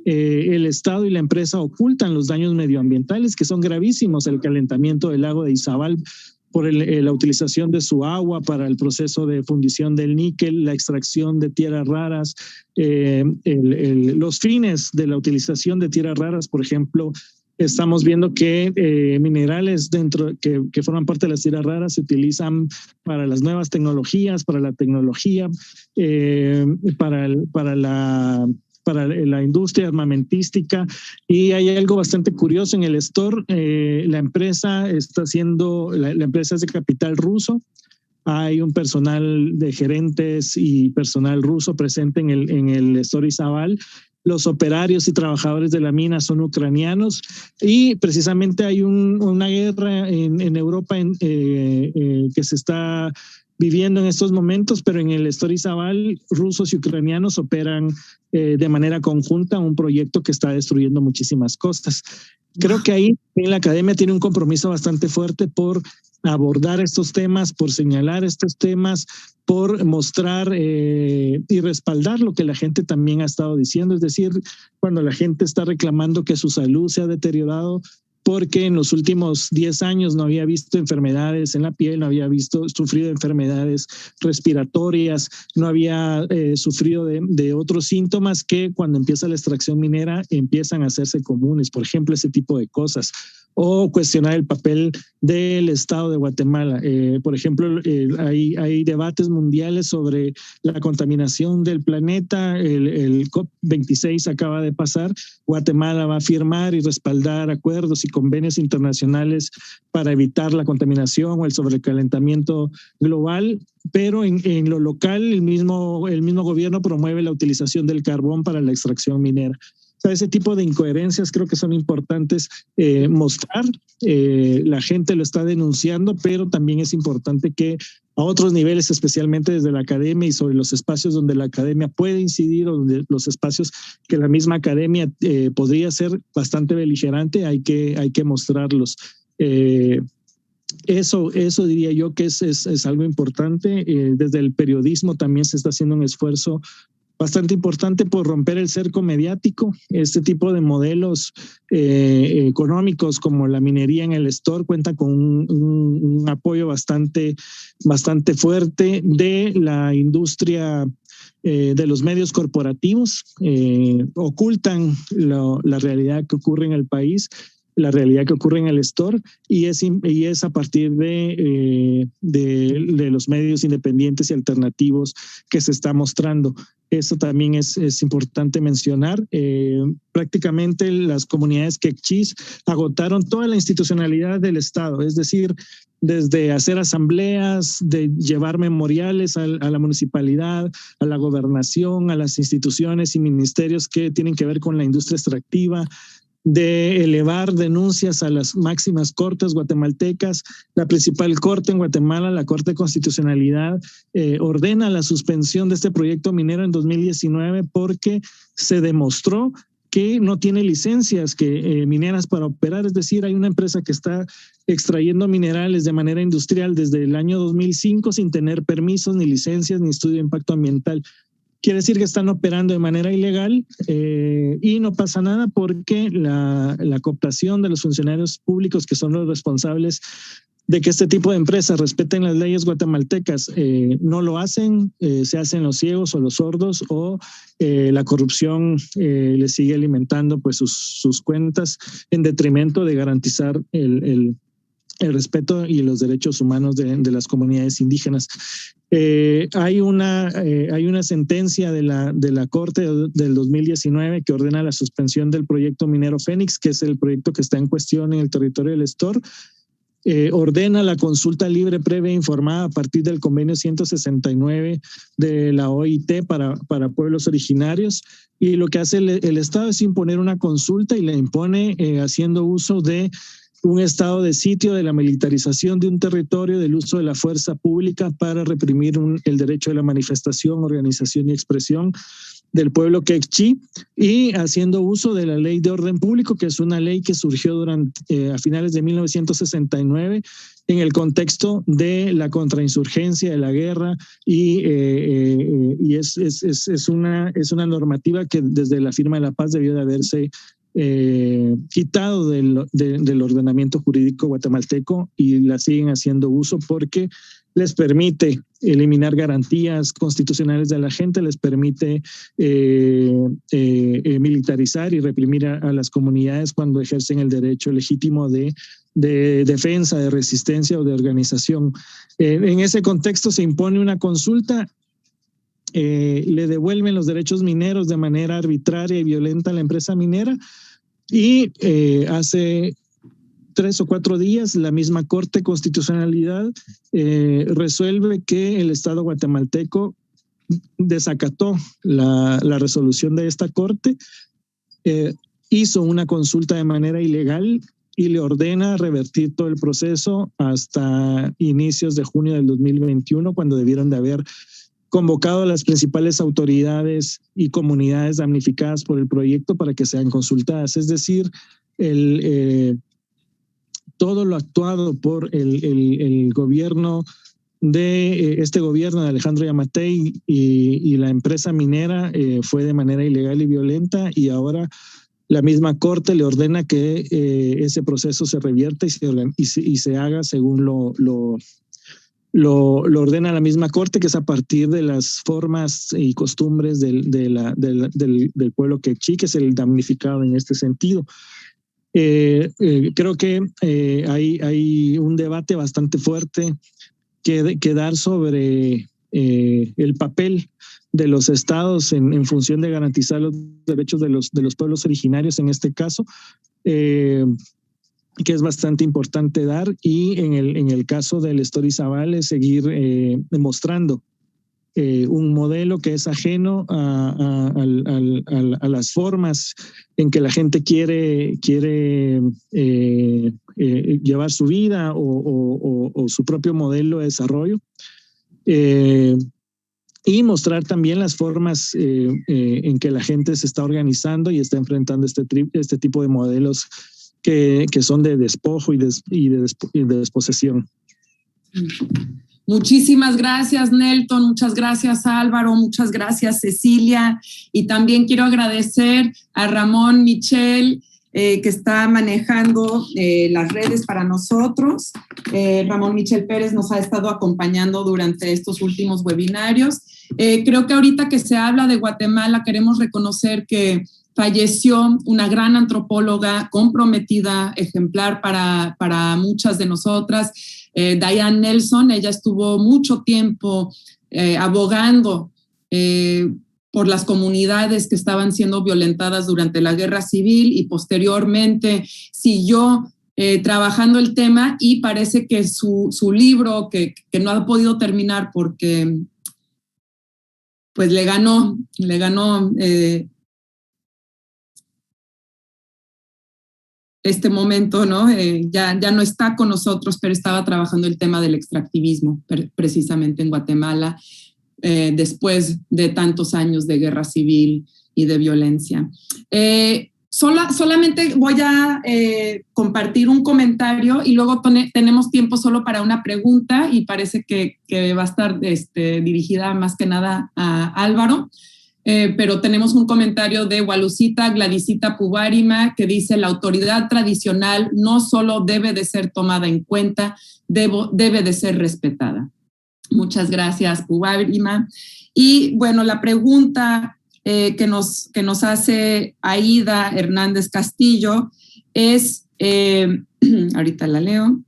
el Estado y la empresa ocultan los daños medioambientales que son gravísimos, el calentamiento del lago de Izabal por la utilización de su agua para el proceso de fundición del níquel, la extracción de tierras raras, los fines de la utilización de tierras raras, por ejemplo, estamos viendo que minerales que forman parte de las tierras raras se utilizan para las nuevas tecnologías, para la tecnología, para la industria armamentística, y hay algo bastante curioso en el Stor. La empresa es de capital ruso. Hay un personal de gerentes y personal ruso presente en el Stor Izabal. Los operarios y trabajadores de la mina son ucranianos y precisamente hay una guerra en Europa que se está viviendo en estos momentos, pero en el Stor Izabal rusos y ucranianos operan de manera conjunta un proyecto que está destruyendo muchísimas costas. Creo que ahí la academia tiene un compromiso bastante fuerte por abordar estos temas, por señalar estos temas, por mostrar y respaldar lo que la gente también ha estado diciendo. Es decir, cuando la gente está reclamando que su salud se ha deteriorado porque en los últimos 10 años no había visto enfermedades en la piel, no había sufrido enfermedades respiratorias, no había sufrido de otros síntomas que cuando empieza la extracción minera empiezan a hacerse comunes, por ejemplo, ese tipo de cosas. O cuestionar el papel del Estado de Guatemala. Por ejemplo, hay debates mundiales sobre la contaminación del planeta. El COP26 acaba de pasar. Guatemala va a firmar y respaldar acuerdos y convenios internacionales para evitar la contaminación o el sobrecalentamiento global, pero en lo local el mismo gobierno promueve la utilización del carbón para la extracción minera. O sea, ese tipo de incoherencias creo que son importantes mostrar. La gente lo está denunciando, pero también es importante que a otros niveles, especialmente desde la academia y sobre los espacios donde la academia puede incidir o donde los espacios que la misma academia podría ser bastante beligerante, hay que mostrarlos. Eso diría yo que es algo importante. Desde el periodismo también se está haciendo un esfuerzo bastante importante por romper el cerco mediático. Este tipo de modelos económicos como la minería en el Stor cuenta con un apoyo bastante fuerte de la industria, de los medios corporativos. Ocultan la realidad que ocurre en el país, la realidad que ocurre en el Stor, y es a partir de los medios independientes y alternativos que se está mostrando. Eso también es importante mencionar. Prácticamente las comunidades quechís agotaron toda la institucionalidad del Estado, es decir, desde hacer asambleas, de llevar memoriales a la municipalidad, a la gobernación, a las instituciones y ministerios que tienen que ver con la industria extractiva, de elevar denuncias a las máximas cortes guatemaltecas. La principal corte en Guatemala, la Corte de Constitucionalidad, ordena la suspensión de este proyecto minero en 2019 porque se demostró que no tiene licencias mineras para operar. Es decir, hay una empresa que está extrayendo minerales de manera industrial desde el año 2005 sin tener permisos, ni licencias, ni estudio de impacto ambiental. Quiere decir que están operando de manera ilegal y no pasa nada porque la cooptación de los funcionarios públicos que son los responsables de que este tipo de empresas respeten las leyes guatemaltecas no lo hacen, se hacen los ciegos o los sordos, o la corrupción les sigue alimentando pues sus cuentas en detrimento de garantizar el respeto y los derechos humanos de las comunidades indígenas. Hay una sentencia de la Corte del 2019 que ordena la suspensión del proyecto minero Fénix, que es el proyecto que está en cuestión en el territorio del Estor. Ordena la consulta libre, previa e informada a partir del convenio 169 de la OIT para pueblos originarios, y lo que hace el Estado es imponer una consulta y la impone haciendo uso de un estado de sitio, de la militarización de un territorio, del uso de la fuerza pública para reprimir el derecho de la manifestación, organización y expresión del pueblo quechí, y haciendo uso de la Ley de Orden Público, que es una ley que surgió a finales de 1969 en el contexto de la contrainsurgencia, de la guerra, y es una normativa que desde la firma de la paz debió de haberse quitado del ordenamiento jurídico guatemalteco, y la siguen haciendo uso porque les permite eliminar garantías constitucionales de la gente, les permite militarizar y reprimir a las comunidades cuando ejercen el derecho legítimo de defensa, de resistencia o de organización. En ese contexto se impone una consulta. Le devuelven los derechos mineros de manera arbitraria y violenta a la empresa minera, y hace 3 o 4 días la misma Corte de Constitucionalidad resuelve que el Estado guatemalteco desacató la resolución de esta Corte, hizo una consulta de manera ilegal y le ordena revertir todo el proceso hasta inicios de junio del 2021, cuando debieron de haber convocado a las principales autoridades y comunidades damnificadas por el proyecto para que sean consultadas. Es decir, todo lo actuado por el gobierno este gobierno de Alejandro Yamatei y la empresa minera fue de manera ilegal y violenta, y ahora la misma Corte le ordena que ese proceso se revierta y se haga según lo ordena la misma Corte, que es a partir de las formas y costumbres del pueblo quechí, que es el damnificado en este sentido. Creo que hay un debate bastante fuerte que dar sobre el papel de los estados en función de garantizar los derechos de los pueblos originarios en este caso, que es bastante importante dar, y en el caso del Estor Izabal seguir demostrando un modelo que es ajeno a las formas en que la gente quiere llevar su vida o su propio modelo de desarrollo, y mostrar también las formas en que la gente se está organizando y está enfrentando este tipo de modelos que son de despojo y de desposesión. Muchísimas gracias, Nelton. Muchas gracias, Álvaro. Muchas gracias, Cecilia. Y también quiero agradecer a Ramón Michel, que está manejando las redes para nosotros. Ramón Michel Pérez nos ha estado acompañando durante estos últimos webinarios. Creo que ahorita que se habla de Guatemala, queremos reconocer que falleció una gran antropóloga comprometida, ejemplar para muchas de nosotras, Diane Nelson. Ella estuvo mucho tiempo abogando por las comunidades que estaban siendo violentadas durante la Guerra Civil, y posteriormente siguió trabajando el tema, y parece que su libro, que no ha podido terminar porque pues le ganó este momento, ¿no? Ya no está con nosotros, pero estaba trabajando el tema del extractivismo precisamente en Guatemala, después de tantos años de guerra civil y de violencia. Solamente voy a compartir un comentario, y luego tenemos tiempo solo para una pregunta, y parece que va a estar dirigida más que nada a Álvaro. Pero tenemos un comentario de Walucita Gladysita Pubárima, que dice: la autoridad tradicional no solo debe de ser tomada en cuenta, debe de ser respetada. Muchas gracias, Pubárima. Y bueno, la pregunta que nos hace Aida Hernández Castillo es, ahorita la leo,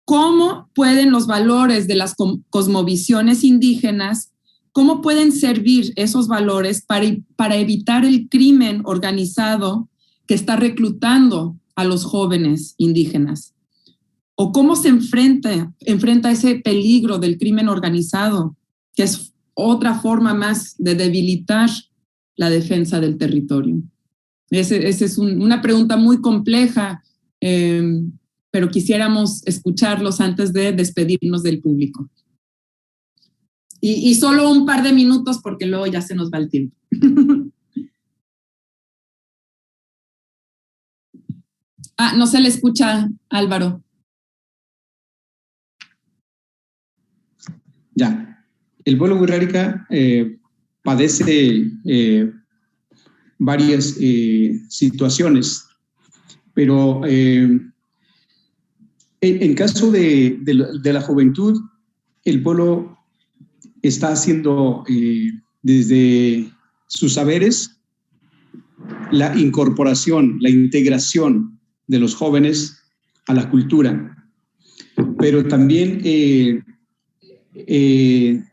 ¿cómo pueden los valores de las cosmovisiones indígenas, cómo pueden servir esos valores para evitar el crimen organizado que está reclutando a los jóvenes indígenas? ¿O cómo se enfrenta ese peligro del crimen organizado, que es otra forma más de debilitar la defensa del territorio? Esa es una pregunta muy compleja, pero quisiéramos escucharlos antes de despedirnos del público. Y solo un par de minutos porque luego ya se nos va el tiempo. No se le escucha, Álvaro. Ya. El pueblo wixárika padece varias situaciones, pero en caso de la juventud, el pueblo está haciendo desde sus saberes la incorporación, la integración de los jóvenes a la cultura, pero también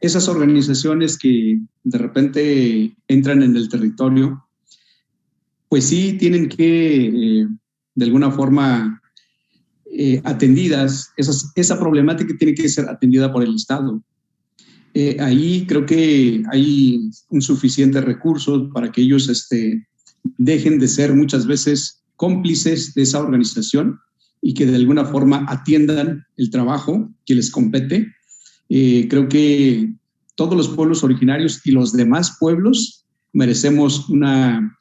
esas organizaciones que de repente entran en el territorio, pues sí tienen que de alguna forma atendidas, esa problemática tiene que ser atendida por el Estado. Ahí creo que hay insuficientes recursos para que ellos dejen de ser muchas veces cómplices de esa organización y que de alguna forma atiendan el trabajo que les compete. Creo que todos los pueblos originarios y los demás pueblos merecemos una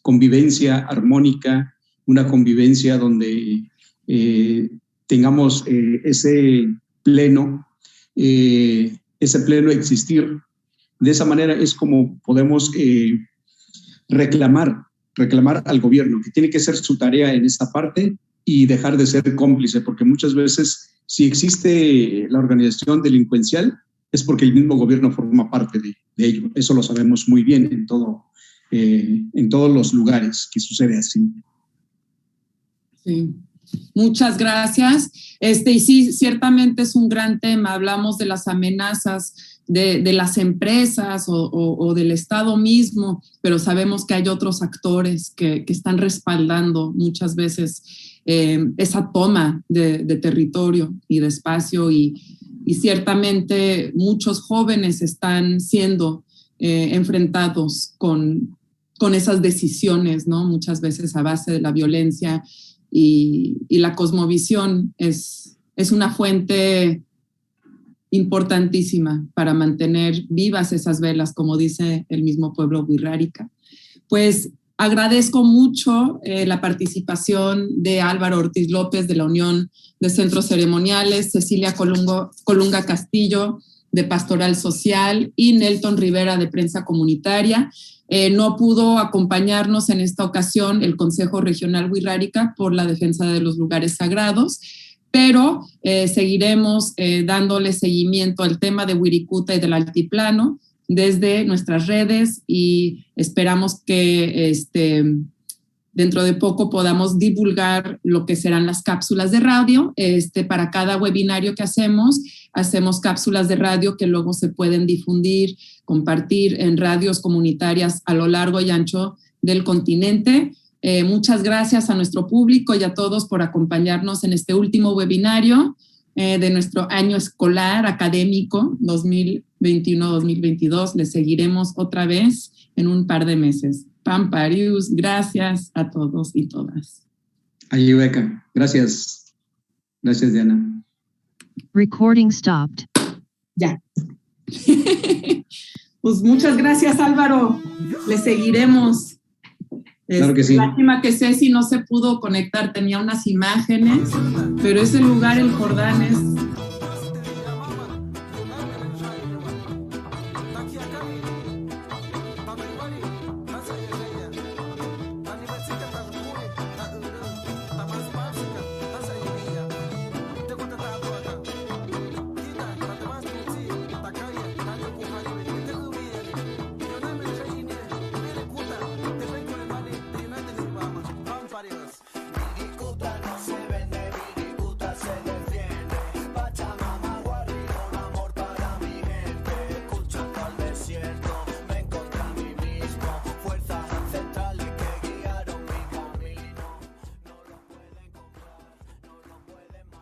convivencia armónica, una convivencia donde tengamos ese pleno existir. De esa manera es como podemos reclamar al gobierno, que tiene que hacer su tarea en esta parte y dejar de ser cómplice, porque muchas veces si existe la organización delincuencial es porque el mismo gobierno forma parte de ello. Eso lo sabemos muy bien en todos los lugares que sucede así. Sí. Muchas gracias. Y sí, ciertamente es un gran tema. Hablamos de las amenazas de las empresas o del Estado mismo, pero sabemos que hay otros actores que están respaldando muchas veces esa toma de territorio y de espacio y ciertamente muchos jóvenes están siendo enfrentados con esas decisiones, ¿no? Muchas veces a base de la violencia. Y la cosmovisión es una fuente importantísima para mantener vivas esas velas, como dice el mismo pueblo wixárika. Pues agradezco mucho la participación de Álvaro Ortiz López de la Unión de Centros Ceremoniales, Cecilia Colunga Castillo de Pastoral Social y Nelton Rivera de Prensa Comunitaria. No pudo acompañarnos en esta ocasión el Consejo Regional Wixárika por la defensa de los lugares sagrados, pero seguiremos dándole seguimiento al tema de Wirikuta y del altiplano desde nuestras redes y esperamos que dentro de poco podamos divulgar lo que serán las cápsulas de radio. Para cada webinario que hacemos cápsulas de radio que luego se pueden difundir, compartir en radios comunitarias a lo largo y ancho del continente. Muchas gracias a nuestro público y a todos por acompañarnos en este último webinario de nuestro año escolar académico 2021-2022. Les seguiremos otra vez en un par de meses. Pamparius, gracias a todos y todas. Ayubeca, gracias. Gracias, Diana. Recording stopped. Ya. Pues muchas gracias, Álvaro. Le seguiremos. Claro que sí. Lástima que Ceci no se pudo conectar, tenía unas imágenes, pero ese lugar, el Jordán, es